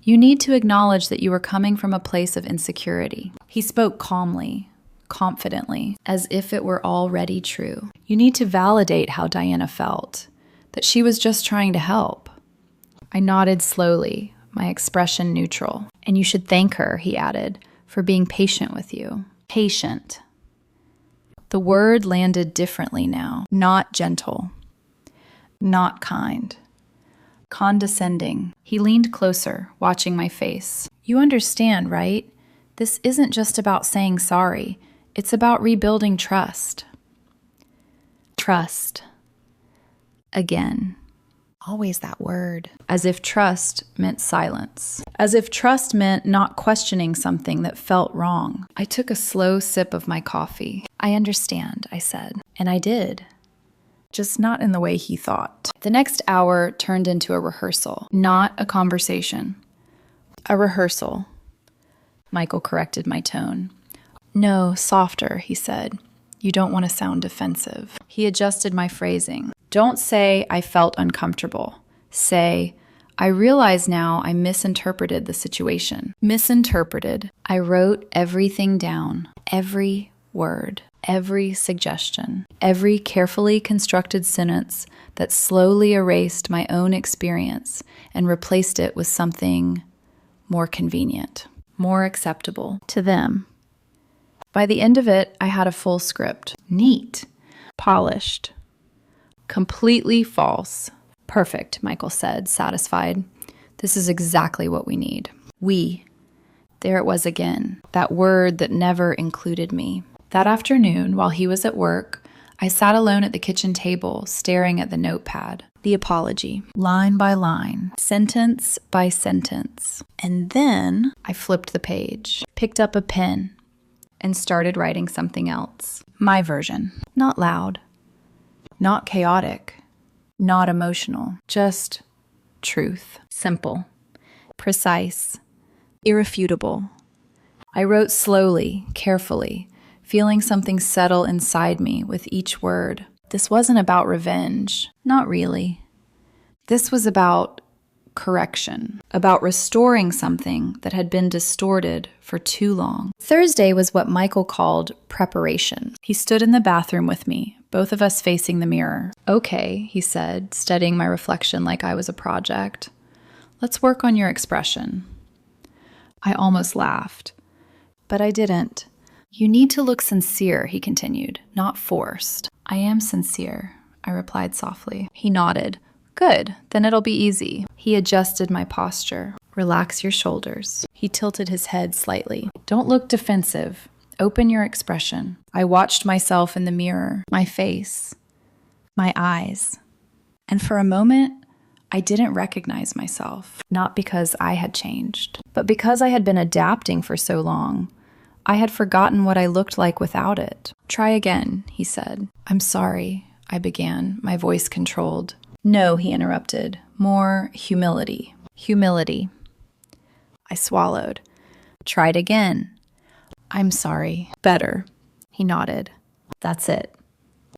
"You need to acknowledge that you are coming from a place of insecurity." He spoke calmly, confidently, as if it were already true. "You need to validate how Diana felt, that she was just trying to help." I nodded slowly, my expression neutral. "And you should thank her," he added, "for being patient with you." Patient. The word landed differently now. Not gentle. Not kind. Condescending. He leaned closer, watching my face. "You understand, right? This isn't just about saying sorry. It's about rebuilding trust." Trust. Again. Always that word. As if trust meant silence. As if trust meant not questioning something that felt wrong. I took a slow sip of my coffee. "I understand," I said. And I did. Just not in the way he thought. The next hour turned into a rehearsal, not a conversation. A rehearsal. Michael corrected my tone. "No, softer," he said. "You don't want to sound defensive." He adjusted my phrasing. "Don't say I felt uncomfortable. Say, I realize now I misinterpreted the situation." Misinterpreted. I wrote everything down. Every word. Every suggestion, every carefully constructed sentence that slowly erased my own experience and replaced it with something more convenient, more acceptable to them. By the end of it, I had a full script. Neat, polished, completely false. "Perfect," Michael said, satisfied. "This is exactly what we need." We. There it was again, that word that never included me. That afternoon, while he was at work, I sat alone at the kitchen table, staring at the notepad. The apology, line by line, sentence by sentence. And then I flipped the page, picked up a pen, and started writing something else. My version. Not loud, not chaotic, not emotional, just truth. Simple, precise, irrefutable. I wrote slowly, carefully, feeling something settle inside me with each word. This wasn't about revenge. Not really. This was about correction, about restoring something that had been distorted for too long. Thursday was what Michael called preparation. He stood in the bathroom with me, both of us facing the mirror. "Okay," he said, studying my reflection like I was a project. "Let's work on your expression." I almost laughed, but I didn't. "You need to look sincere," he continued, "not forced." "I am sincere," I replied softly. He nodded. "Good, then it'll be easy." He adjusted my posture. "Relax your shoulders." He tilted his head slightly. "Don't look defensive. Open your expression." I watched myself in the mirror, my face, my eyes. And for a moment, I didn't recognize myself. Not because I had changed, but because I had been adapting for so long. I had forgotten what I looked like without it. "Try again," he said. "I'm sorry," I began, my voice controlled. "No," he interrupted. "More humility." Humility. I swallowed. "Tried again." "I'm sorry." "Better." He nodded. "That's it."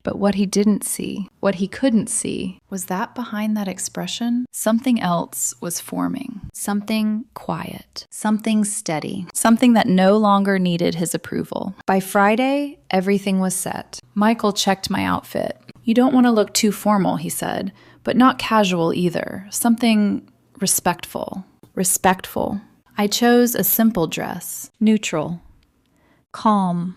But what he didn't see, what he couldn't see, was that behind that expression, something else was forming. Something quiet, something steady, something that no longer needed his approval. By Friday, everything was set. Michael checked my outfit. "You don't want to look too formal," he said, "but not casual either. Something respectful." Respectful. I chose a simple dress, neutral, calm,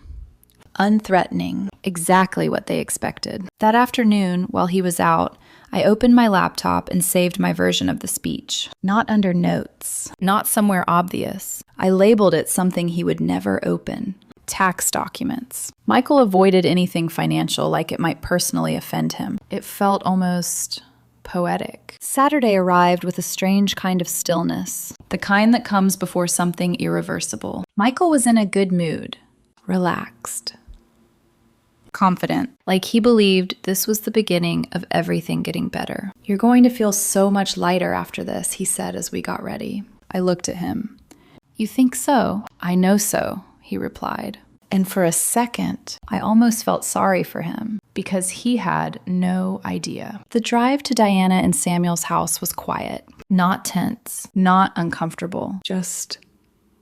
unthreatening, exactly what they expected. That afternoon, while he was out, I opened my laptop and saved my version of the speech. Not under notes, not somewhere obvious. I labeled it something he would never open. Tax documents. Michael avoided anything financial like it might personally offend him. It felt almost poetic. Saturday arrived with a strange kind of stillness, the kind that comes before something irreversible. Michael was in a good mood, relaxed, confident, like he believed this was the beginning of everything getting better. "You're going to feel so much lighter after this," he said as we got ready. I looked at him. "You think so?" "I know so," he replied. And for a second, I almost felt sorry for him, because he had no idea. The drive to Diana and Samuel's house was quiet, not tense, not uncomfortable, just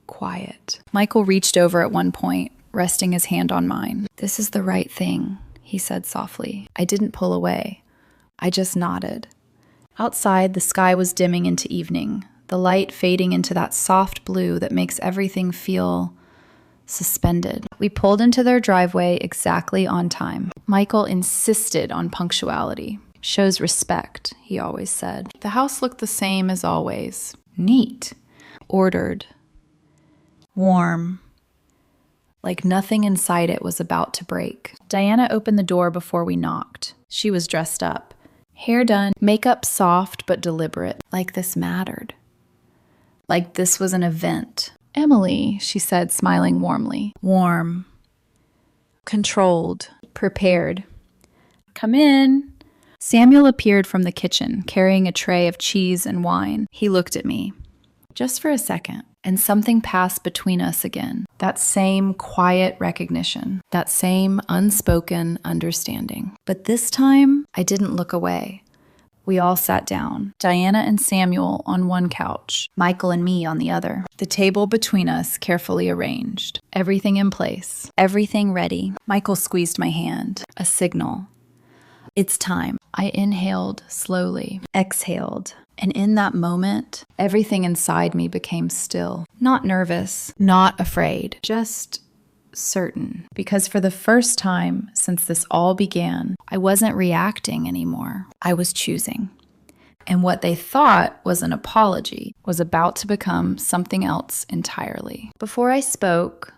quiet. Michael reached over at one point, resting his hand on mine. "This is the right thing," he said softly. I didn't pull away. I just nodded. Outside, the sky was dimming into evening, the light fading into that soft blue that makes everything feel suspended. We pulled into their driveway exactly on time. Michael insisted on punctuality. "Shows respect," he always said. The house looked the same as always. Neat. Ordered. Warm. Like nothing inside it was about to break. Diana opened the door before we knocked. She was dressed up. Hair done, makeup soft but deliberate. Like this mattered. Like this was an event. "Emily," she said, smiling warmly. Warm. Controlled. Prepared. "Come in." Samuel appeared from the kitchen, carrying a tray of cheese and wine. He looked at me. Just for a second, and something passed between us again. That same quiet recognition. That same unspoken understanding. But this time, I didn't look away. We all sat down, Diana and Samuel on one couch, Michael and me on the other. The table between us carefully arranged. Everything in place. Everything ready. Michael squeezed my hand. A signal. It's time. I inhaled slowly, exhaled. And in that moment, everything inside me became still. Not nervous, not afraid, just certain. Because for the first time since this all began, I wasn't reacting anymore. I was choosing. And what they thought was an apology was about to become something else entirely. Before I spoke,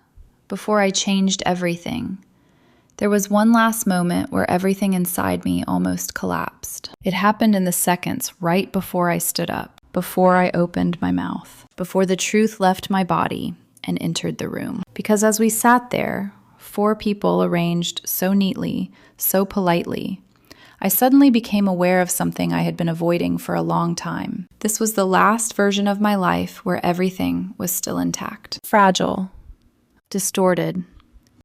before I changed everything, there was one last moment where everything inside me almost collapsed. It happened in the seconds right before I stood up, before I opened my mouth, before the truth left my body and entered the room. Because as we sat there, 4 people arranged so neatly, so politely, I suddenly became aware of something I had been avoiding for a long time. This was the last version of my life where everything was still intact. Fragile, distorted,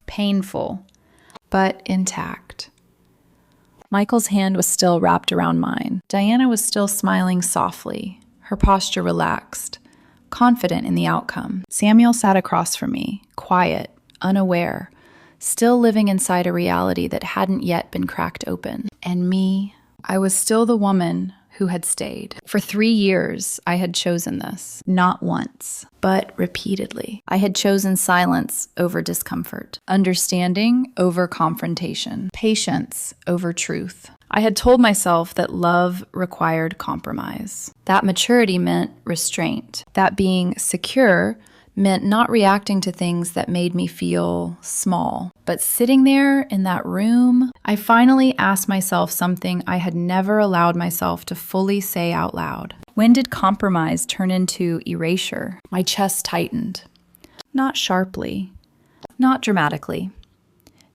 painful, but intact. Michael's hand was still wrapped around mine. Diana was still smiling softly, her posture relaxed, confident in the outcome. Samuel sat across from me, quiet, unaware, still living inside a reality that hadn't yet been cracked open. And me, I was still the woman who had stayed. For 3 years, I had chosen this. Not once, but repeatedly. I had chosen silence over discomfort, understanding over confrontation, patience over truth. I had told myself that love required compromise. That maturity meant restraint. That being secure meant not reacting to things that made me feel small. But sitting there in that room, I finally asked myself something I had never allowed myself to fully say out loud. When did compromise turn into erasure? My chest tightened. Not sharply, not dramatically.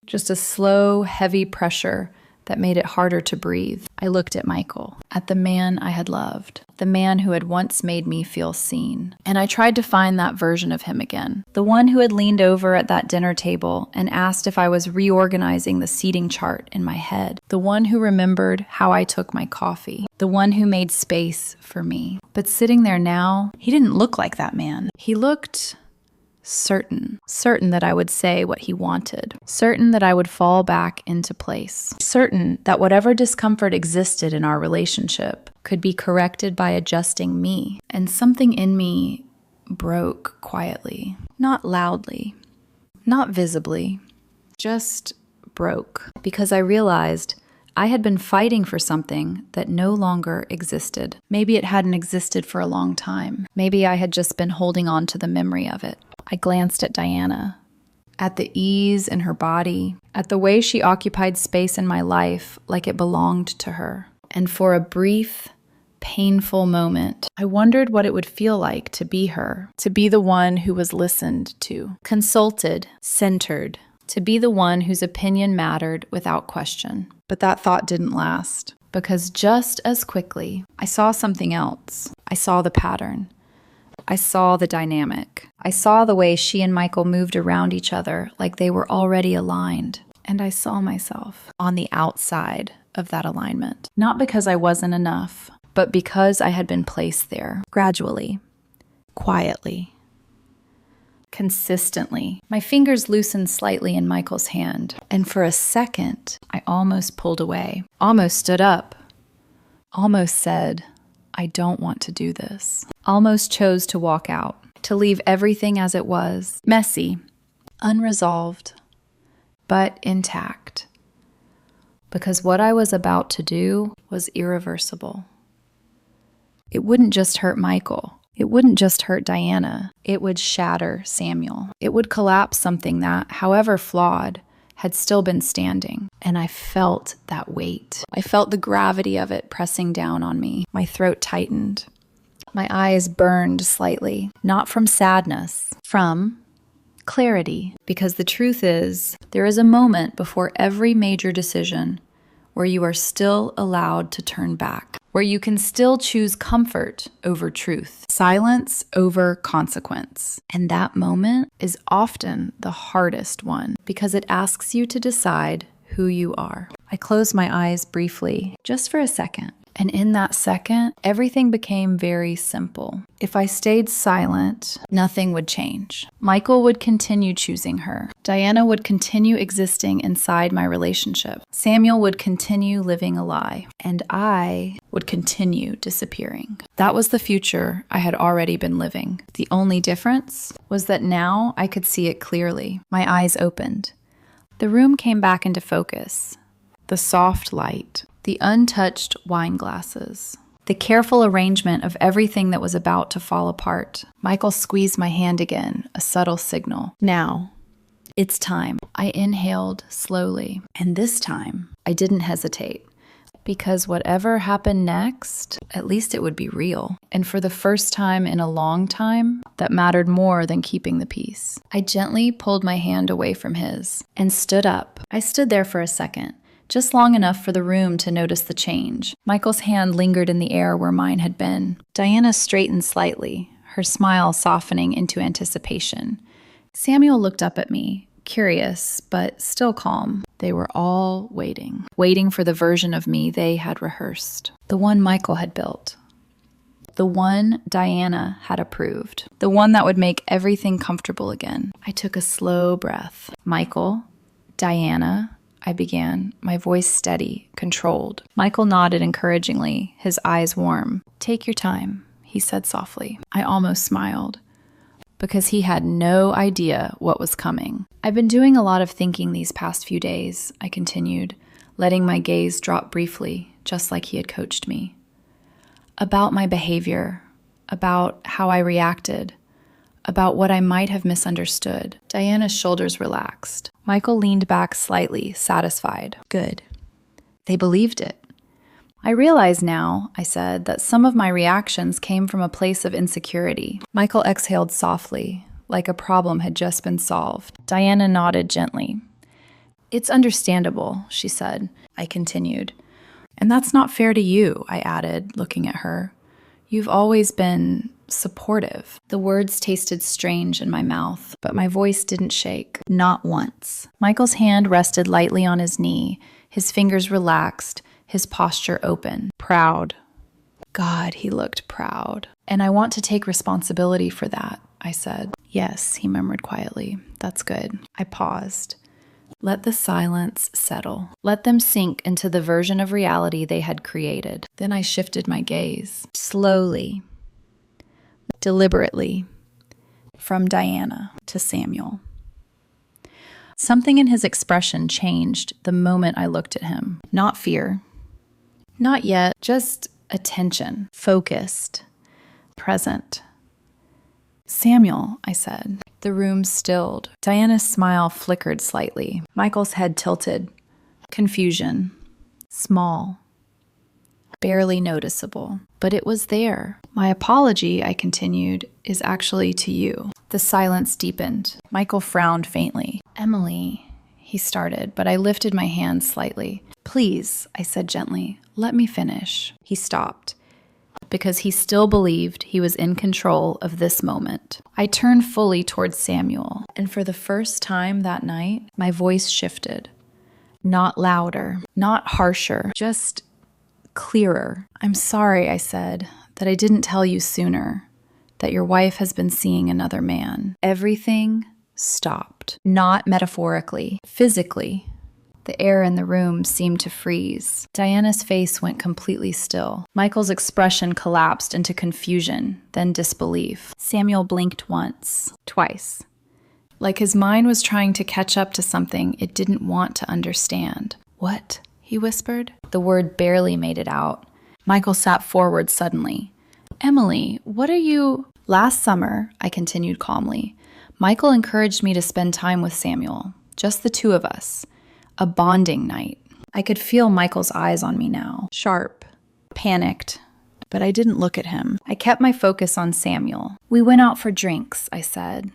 Just a slow, heavy pressure that made it harder to breathe. I looked at Michael, at the man I had loved, the man who had once made me feel seen. And I tried to find that version of him again. The one who had leaned over at that dinner table and asked if I was reorganizing the seating chart in my head. The one who remembered how I took my coffee. The one who made space for me. But sitting there now, he didn't look like that man. He looked certain that I would say what he wanted, certain that I would fall back into place, certain that whatever discomfort existed in our relationship could be corrected by adjusting me. And something in me broke quietly, not loudly, not visibly, just broke, because I realized I had been fighting for something that no longer existed. Maybe it hadn't existed for a long time. Maybe I had just been holding on to the memory of it. I glanced at Diana, at the ease in her body, at the way she occupied space in my life like it belonged to her. And for a brief, painful moment, I wondered what it would feel like to be her, to be the one who was listened to, consulted, centered, to be the one whose opinion mattered without question. But that thought didn't last, because just as quickly, I saw something else. I saw the pattern. I saw the dynamic. I saw the way she and Michael moved around each other like they were already aligned. And I saw myself on the outside of that alignment. Not because I wasn't enough, but because I had been placed there, gradually, quietly, consistently. My fingers loosened slightly in Michael's hand, and for a second, I almost pulled away, almost stood up, almost said, I don't want to do this. Almost chose to walk out, to leave everything as it was, messy, unresolved, but intact. Because what I was about to do was irreversible. It wouldn't just hurt Michael. It wouldn't just hurt Diana. It would shatter Samuel. It would collapse something that, however flawed, had still been standing. And I felt that weight. I felt the gravity of it pressing down on me. My throat tightened. My eyes burned slightly, not from sadness, from clarity. Because the truth is, there is a moment before every major decision where you are still allowed to turn back, where you can still choose comfort over truth, silence over consequence. And that moment is often the hardest one because it asks you to decide who you are. I closed my eyes briefly, just for a second. And in that second, everything became very simple. If I stayed silent, nothing would change. Michael would continue choosing her. Diana would continue existing inside my relationship. Samuel would continue living a lie. And I would continue disappearing. That was the future I had already been living. The only difference was that now I could see it clearly. My eyes opened. The room came back into focus. The soft light. The untouched wine glasses. The careful arrangement of everything that was about to fall apart. Michael squeezed my hand again, a subtle signal. Now, it's time. I inhaled slowly. And this time, I didn't hesitate. Because whatever happened next, at least it would be real. And for the first time in a long time, that mattered more than keeping the peace. I gently pulled my hand away from his and stood up. I stood there for a second. Just long enough for the room to notice the change. Michael's hand lingered in the air where mine had been. Diana straightened slightly, her smile softening into anticipation. Samuel looked up at me, curious, but still calm. They were all waiting for the version of me they had rehearsed. The one Michael had built. The one Diana had approved. The one that would make everything comfortable again. I took a slow breath. Michael, Diana, I began, my voice steady, controlled. Michael nodded encouragingly, his eyes warm. Take your time, he said softly. I almost smiled, because he had no idea what was coming. I've been doing a lot of thinking these past few days, I continued, letting my gaze drop briefly, just like he had coached me. About my behavior, about how I reacted, about what I might have misunderstood. Diana's shoulders relaxed. Michael leaned back slightly, satisfied. Good. They believed it. I realize now, I said, that some of my reactions came from a place of insecurity. Michael exhaled softly, like a problem had just been solved. Diana nodded gently. It's understandable, she said. I continued. And that's not fair to you, I added, looking at her. You've always been supportive. The words tasted strange in my mouth, but my voice didn't shake. Not once. Michael's hand rested lightly on his knee, his fingers relaxed, his posture open. Proud. God, he looked proud. And I want to take responsibility for that, I said. Yes, he murmured quietly. That's good. I paused. Let the silence settle. Let them sink into the version of reality they had created. Then I shifted my gaze. Slowly. Deliberately. From Diana to Samuel. Something in his expression changed the moment I looked at him. Not fear. Not yet, just attention, focused, present. Samuel, I said. The room stilled. Diana's smile flickered slightly. Michael's head tilted. Confusion. Small. Barely noticeable. But it was there. My apology, I continued, is actually to you. The silence deepened. Michael frowned faintly. Emily, he started, but I lifted my hand slightly. Please, I said gently, let me finish. He stopped, because he still believed he was in control of this moment. I turned fully towards Samuel, and for the first time that night, my voice shifted. Not louder, not harsher, just clearer. I'm sorry, I said, that I didn't tell you sooner, that your wife has been seeing another man. Everything stopped, not metaphorically, physically. The air in the room seemed to freeze. Diana's face went completely still. Michael's expression collapsed into confusion, then disbelief. Samuel blinked once, twice. Like his mind was trying to catch up to something it didn't want to understand. What? He whispered. The word barely made it out. Michael sat forward suddenly. Emily, what are you... Last summer, I continued calmly, Michael encouraged me to spend time with Samuel, just the two of us. A bonding night. I could feel Michael's eyes on me now, sharp, panicked, but I didn't look at him. I kept my focus on Samuel. We went out for drinks, I said,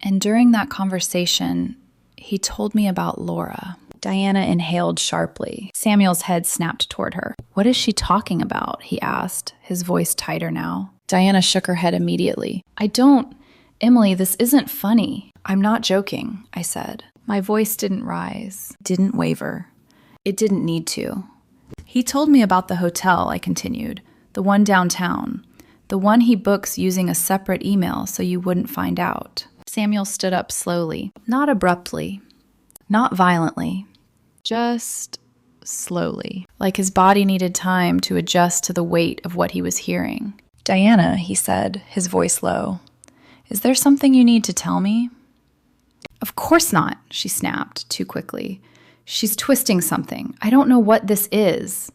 and during that conversation, he told me about Laura. Diana inhaled sharply. Samuel's head snapped toward her. What is she talking about? He asked, his voice tighter now. Diana shook her head immediately. Emily, this isn't funny. I'm not joking, I said. My voice didn't rise, didn't waver. It didn't need to. He told me about the hotel, I continued, the one downtown, the one he books using a separate email so you wouldn't find out. Samuel stood up slowly, not abruptly, not violently, just slowly, like his body needed time to adjust to the weight of what he was hearing. Diana, he said, his voice low, is there something you need to tell me? Of course not, she snapped too quickly. She's twisting something. I don't know what this is.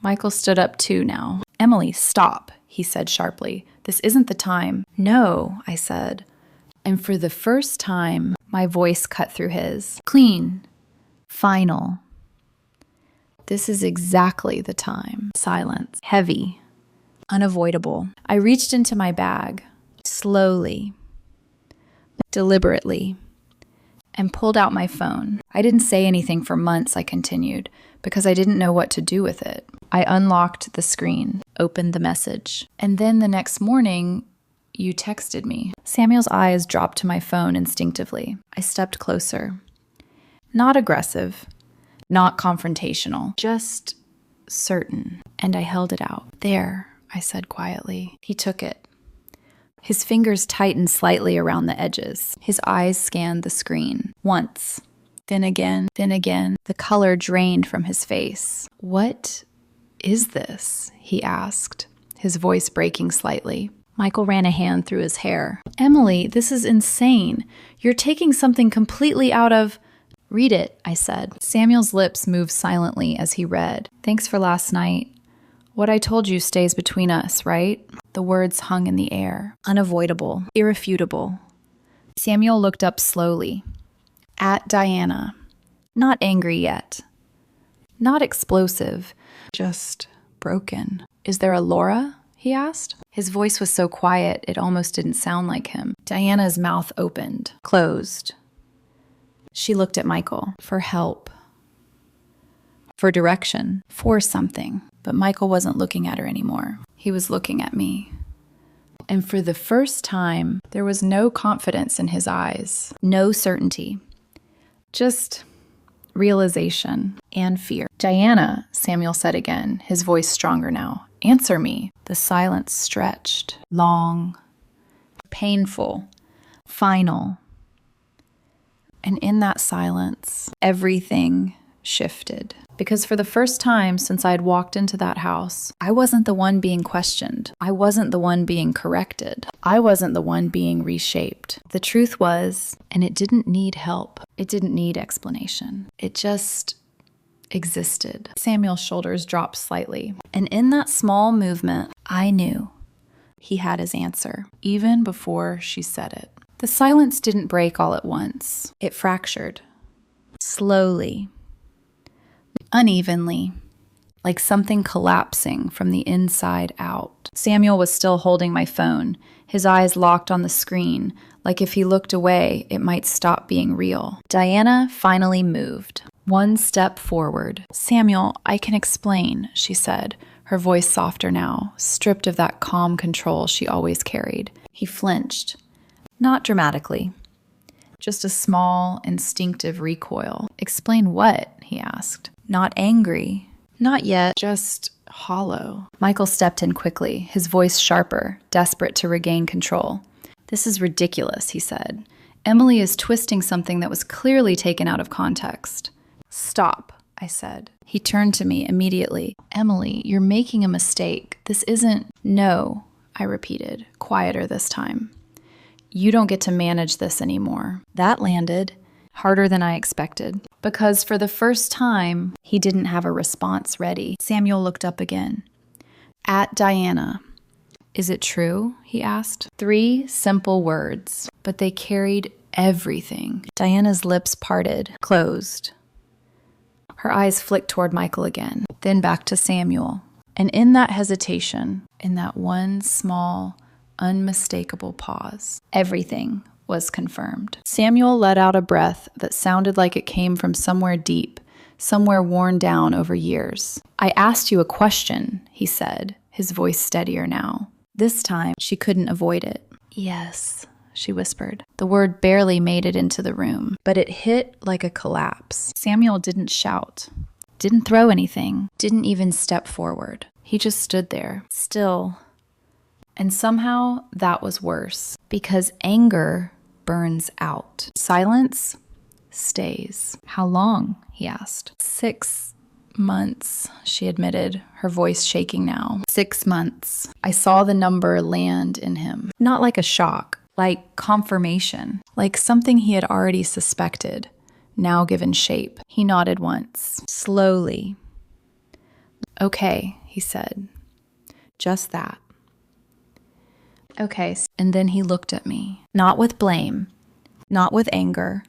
Michael stood up too now. Emily, stop, he said sharply. This isn't the time. No, I said. And for the first time, my voice cut through his. Clean. Final. This is exactly the time. Silence. Heavy. Unavoidable. I reached into my bag. Slowly. Deliberately. And pulled out my phone. I didn't say anything for months, I continued, because I didn't know what to do with it. I unlocked the screen, opened the message. And then the next morning, You texted me. Samuel's eyes dropped to my phone instinctively. I stepped closer. Not aggressive, not confrontational, just certain. And I held it out. There, I said quietly. He took it. His fingers tightened slightly around the edges. His eyes scanned the screen. Once. Then again. The color drained from his face. What is this? He asked, his voice breaking slightly. Michael ran a hand through his hair. Emily, this is insane. You're taking something completely out of... Read it, I said. Samuel's lips moved silently as he read. Thanks for last night. What I told you stays between us, right? The words hung in the air. Unavoidable. Irrefutable. Samuel looked up slowly. At Diana. Not angry yet. Not explosive. Just broken. Is there a Laura? He asked. His voice was so quiet it almost didn't sound like him. Diana's mouth opened. Closed. She looked at Michael. For help. For direction. For something. But Michael wasn't looking at her anymore. He was looking at me. And for the first time, there was no confidence in his eyes. No certainty. Just realization and fear. Diana, Samuel said again, his voice stronger now. Answer me. The silence stretched. Long. Painful. Final. And in that silence, everything shifted. Because for the first time since I'd walked into that house, I wasn't the one being questioned. I wasn't the one being corrected. I wasn't the one being reshaped. The truth was, and it didn't need help. It didn't need explanation. It just existed. Samuel's shoulders dropped slightly. And in that small movement, I knew he had his answer, even before she said it. The silence didn't break all at once. It fractured. Slowly. Unevenly, like something collapsing from the inside out. Samuel was still holding my phone, his eyes locked on the screen, like if he looked away, it might stop being real. Diana finally moved. One step forward. Samuel, I can explain, she said, her voice softer now, stripped of that calm control she always carried. He flinched. Not dramatically. Just a small, instinctive recoil. Explain what? He asked. Not angry. Not yet. Just hollow. Michael stepped in quickly, his voice sharper, desperate to regain control. This is ridiculous, he said. Emily is twisting something that was clearly taken out of context. Stop, I said. He turned to me immediately. Emily, you're making a mistake. This isn't... No, I repeated, quieter this time. You don't get to manage this anymore. That landed harder than I expected. Because for the first time, he didn't have a response ready. Samuel looked up again. At Diana. Is it true? He asked. 3 simple words, but they carried everything. Diana's lips parted, closed. Her eyes flicked toward Michael again, then back to Samuel. And in that hesitation, in that one small, unmistakable pause, everything was confirmed. Samuel let out a breath that sounded like it came from somewhere deep, somewhere worn down over years. I asked you a question, he said, his voice steadier now. This time, she couldn't avoid it. Yes, she whispered. The word barely made it into the room, but it hit like a collapse. Samuel didn't shout, didn't throw anything, didn't even step forward. He just stood there, still. And somehow that was worse, because anger burns out. Silence stays. How long? He asked. 6 months, she admitted, her voice shaking now. 6 months. I saw the number land in him. Not like a shock, like confirmation, like something he had already suspected, now given shape. He nodded once, slowly. Okay, he said. Just that. Okay, and then he looked at me, not with blame, not with anger,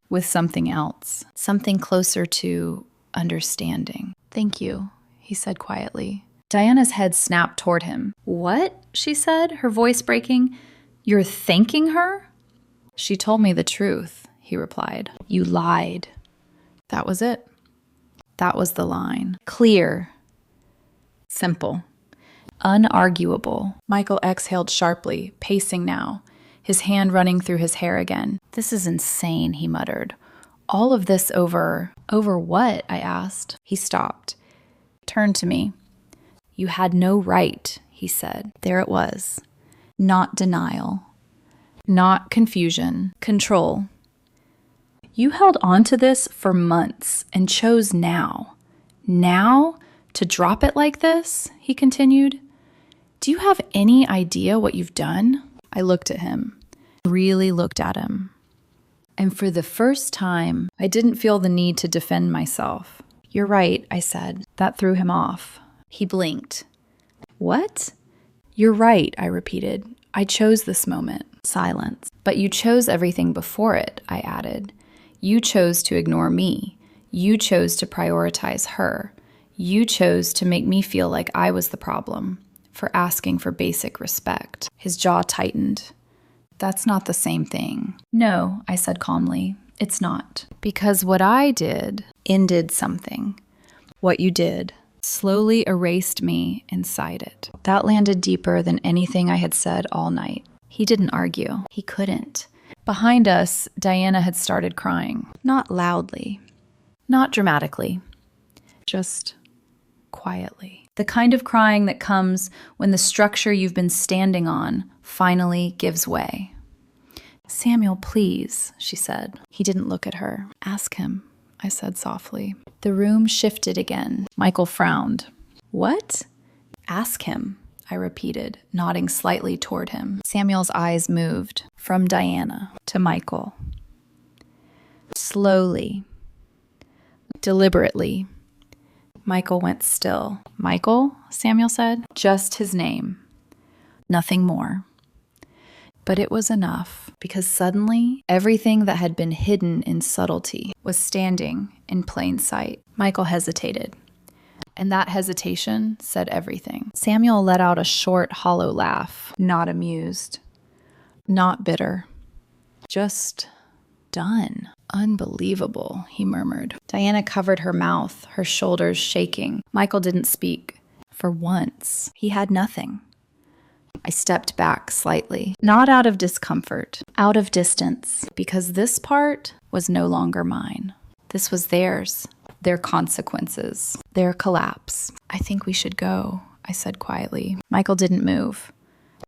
with something else, something closer to understanding. Thank you, he said quietly. Diana's head snapped toward him. What? She said, her voice breaking. You're thanking her? She told me the truth, he replied. You lied. That was it. That was the line. Clear. Simple. Unarguable. Michael exhaled sharply, pacing now, his hand running through his hair again. This is insane, he muttered. All of this over what? I asked. He stopped, turned to me. You had no right, he said. There it was. Not denial. Not confusion. Control. You held on to this for months and chose now to drop it like this, he continued. Do you have any idea what you've done? I looked at him, really looked at him. And for the first time, I didn't feel the need to defend myself. You're right, I said. That threw him off. He blinked. What? You're right, I repeated. I chose this moment. Silence. But you chose everything before it, I added. You chose to ignore me. You chose to prioritize her. You chose to make me feel like I was the problem, for asking for basic respect. His jaw tightened. That's not the same thing. No, I said calmly. It's not. Because what I did ended something. What you did slowly erased me inside it. That landed deeper than anything I had said all night. He didn't argue. He couldn't. Behind us, Diana had started crying. Not loudly. Not dramatically. Just quietly. The kind of crying that comes when the structure you've been standing on finally gives way. Samuel, please, she said. He didn't look at her. Ask him, I said softly. The room shifted again. Michael frowned. What? Ask him, I repeated, nodding slightly toward him. Samuel's eyes moved from Diana to Michael. Slowly, deliberately, Michael went still. Michael, Samuel said. Just his name. Nothing more. But it was enough, because suddenly, everything that had been hidden in subtlety was standing in plain sight. Michael hesitated. And that hesitation said everything. Samuel let out a short, hollow laugh, not amused, not bitter, just done. Unbelievable, he murmured. Diana covered her mouth, her shoulders shaking. Michael didn't speak. For once, he had nothing. I stepped back slightly, not out of discomfort, out of distance, because this part was no longer mine. This was theirs, their consequences, their collapse. I think we should go, I said quietly. Michael didn't move.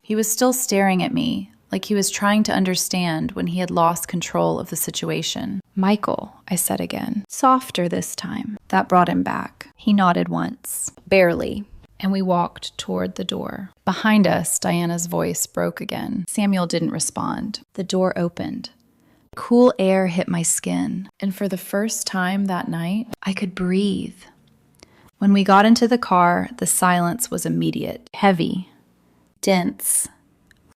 He was still staring at me, like he was trying to understand when he had lost control of the situation. Michael, I said again, softer this time. That brought him back. He nodded once, barely, and we walked toward the door. Behind us, Diana's voice broke again. Samuel didn't respond. The door opened. Cool air hit my skin, and for the first time that night, I could breathe. When we got into the car, the silence was immediate, heavy, dense,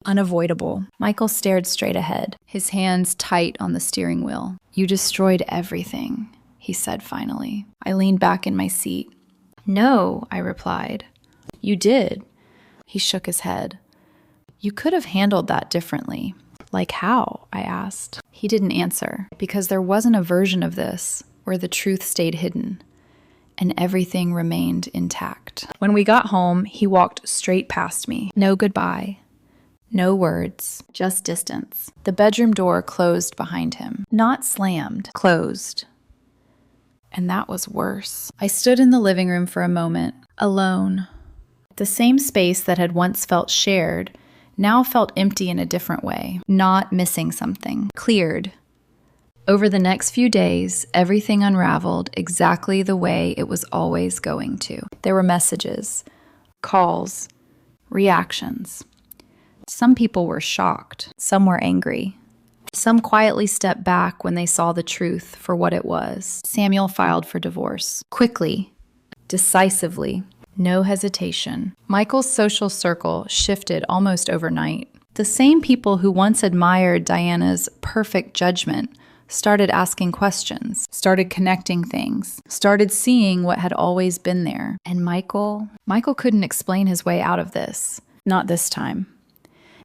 unavoidable. Michael stared straight ahead, his hands tight on the steering wheel. You destroyed everything, he said finally. I leaned back in my seat. No, I replied. You did. He shook his head. You could have handled that differently. Like how? I asked. He didn't answer, because there wasn't a version of this where the truth stayed hidden and everything remained intact. When we got home, he walked straight past me. No goodbye. No words, just distance. The bedroom door closed behind him. Not slammed, closed. And that was worse. I stood in the living room for a moment, alone. The same space that had once felt shared now felt empty in a different way, not missing something, cleared. Over the next few days, everything unraveled exactly the way it was always going to. There were messages, calls, reactions. Some people were shocked. Some were angry. Some quietly stepped back when they saw the truth for what it was. Samuel filed for divorce. Quickly, decisively, no hesitation. Michael's social circle shifted almost overnight. The same people who once admired Diana's perfect judgment started asking questions, started connecting things, started seeing what had always been there. And Michael couldn't explain his way out of this. Not this time.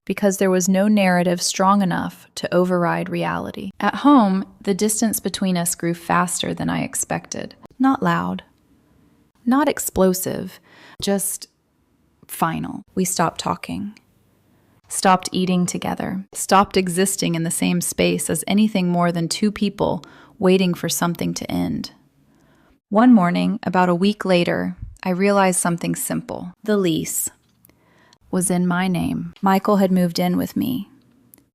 Because there was no narrative strong enough to override reality. At home, the distance between us grew faster than I expected. Not loud. Not explosive. Just final. We stopped talking, stopped eating together, stopped existing in the same space as anything more than two people waiting for something to end. One morning, about a week later, I realized something simple. The lease was in my name. Michael had moved in with me,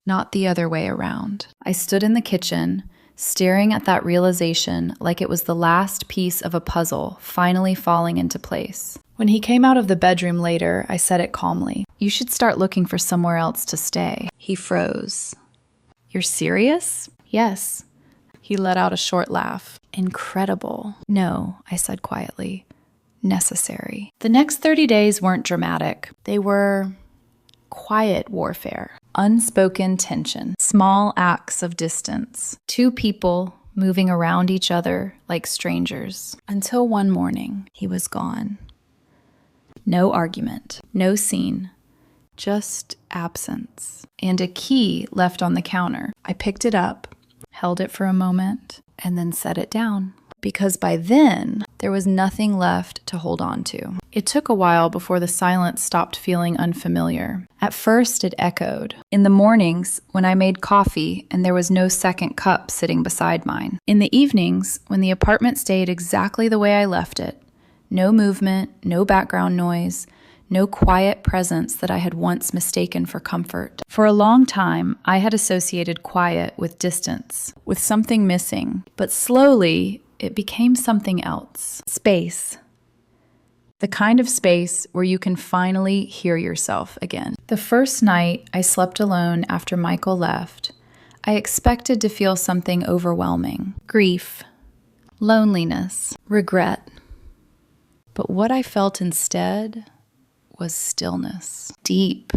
not the other way around. I stood in the kitchen, staring at that realization like it was the last piece of a puzzle finally falling into place. When he came out of the bedroom later, I said it calmly. "You should start looking for somewhere else to stay." He froze. "You're serious?" "Yes." He let out a short laugh. "Incredible." "No," I said quietly. "Necessary." The next 30 days weren't dramatic. They were quiet warfare, unspoken tension, small acts of distance, two people moving around each other like strangers. Until one morning, he was gone. No argument, no scene, just absence, and a key left on the counter. I picked it up, held it for a moment, and then set it down. Because by then, there was nothing left to hold on to. It took a while before the silence stopped feeling unfamiliar. At first, it echoed. In the mornings, when I made coffee and there was no second cup sitting beside mine. In the evenings, when the apartment stayed exactly the way I left it. No movement, no background noise, no quiet presence that I had once mistaken for comfort. For a long time, I had associated quiet with distance, with something missing. But slowly, it became something else. Space. The kind of space where you can finally hear yourself again. The first night I slept alone after Michael left, I expected to feel something overwhelming. Grief, loneliness, regret. But what I felt instead was stillness. Deep,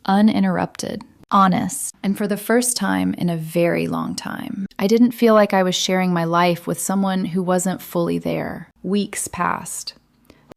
uninterrupted, honest, and for the first time in a very long time. I didn't feel like I was sharing my life with someone who wasn't fully there. Weeks passed,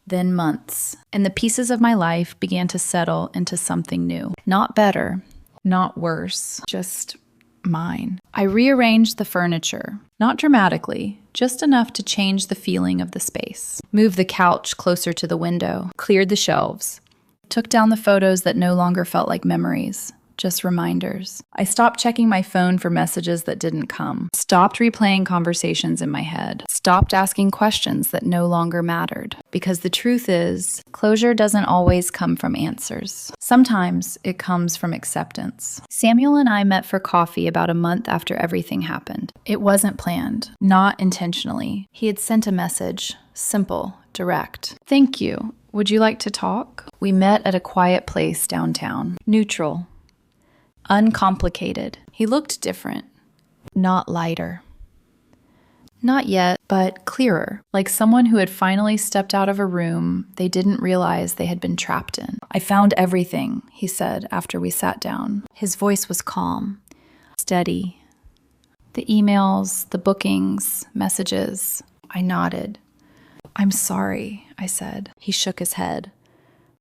then months, and the pieces of my life began to settle into something new. Not better, not worse, just mine. I rearranged the furniture, not dramatically, just enough to change the feeling of the space. Moved the couch closer to the window, cleared the shelves, took down the photos that no longer felt like memories, just reminders. I stopped checking my phone for messages that didn't come, stopped replaying conversations in my head, stopped asking questions that no longer mattered. Because the truth is, closure doesn't always come from answers. Sometimes it comes from acceptance. Samuel and I met for coffee about a month after everything happened. It wasn't planned, not intentionally. He had sent a message, simple, direct. "Thank you. Would you like to talk?" We met at a quiet place downtown. Neutral. Uncomplicated. He looked different, not lighter. Not yet, but clearer, like someone who had finally stepped out of a room they didn't realize they had been trapped in. "I found everything," he said after we sat down. His voice was calm, steady. "The emails, the bookings, messages." I nodded. "I'm sorry," I said. He shook his head.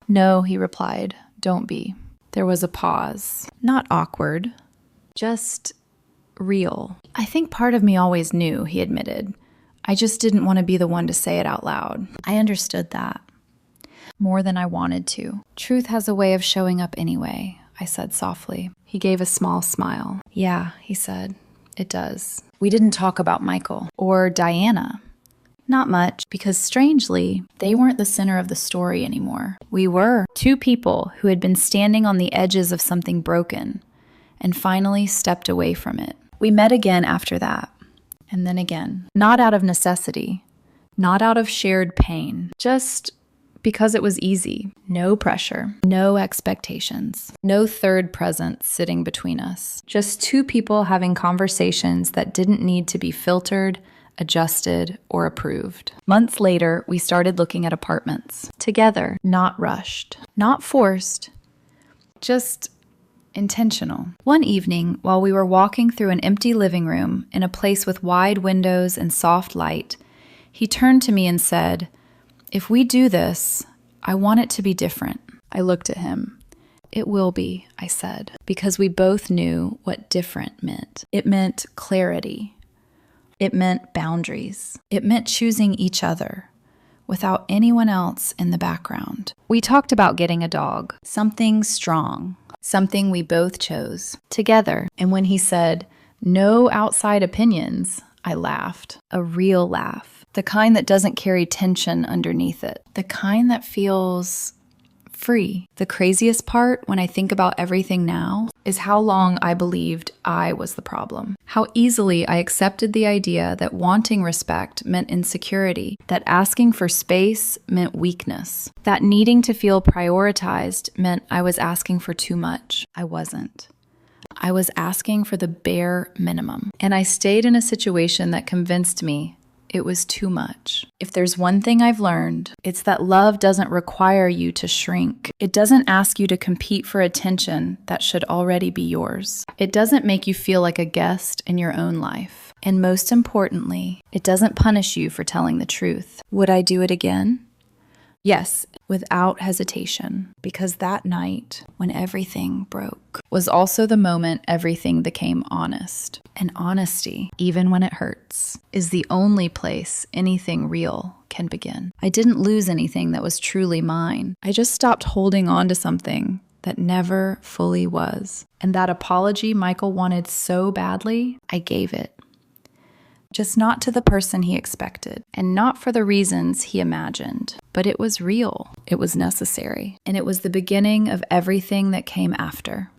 "No," he replied, "don't be." There was a pause. Not awkward, just real. "I think part of me always knew," he admitted. "I just didn't want to be the one to say it out loud." I understood that. More than I wanted to. "Truth has a way of showing up anyway," I said softly. He gave a small smile. "Yeah," he said, "it does." We didn't talk about Michael or Diana. Not much, because strangely, they weren't the center of the story anymore. We were two people who had been standing on the edges of something broken and finally stepped away from it. We met again after that, and then again. Not out of necessity, not out of shared pain, just because it was easy. No pressure, no expectations, no third presence sitting between us. Just two people having conversations that didn't need to be filtered, adjusted, or approved. Months later, we started looking at apartments. Together, not rushed, not forced, just intentional. One evening, while we were walking through an empty living room in a place with wide windows and soft light, he turned to me and said, "If we do this, I want it to be different." I looked at him. "It will be," I said, because we both knew what different meant. It meant clarity. It meant boundaries. It meant choosing each other without anyone else in the background. We talked about getting a dog, something strong, something we both chose together. And when he said, "No outside opinions," I laughed, a real laugh, the kind that doesn't carry tension underneath it, the kind that feels free. The craziest part, when I think about everything now, is how long I believed I was the problem. How easily I accepted the idea that wanting respect meant insecurity, that asking for space meant weakness, that needing to feel prioritized meant I was asking for too much. I wasn't. I was asking for the bare minimum. And I stayed in a situation that convinced me it was too much. If there's one thing I've learned, it's that love doesn't require you to shrink. It doesn't ask you to compete for attention that should already be yours. It doesn't make you feel like a guest in your own life. And most importantly, it doesn't punish you for telling the truth. Would I do it again? Yes, without hesitation, because that night, when everything broke, was also the moment everything became honest. And honesty, even when it hurts, is the only place anything real can begin. I didn't lose anything that was truly mine. I just stopped holding on to something that never fully was. And that apology Michael wanted so badly, I gave it. Just not to the person he expected, and not for the reasons he imagined. But it was real, it was necessary, and it was the beginning of everything that came after.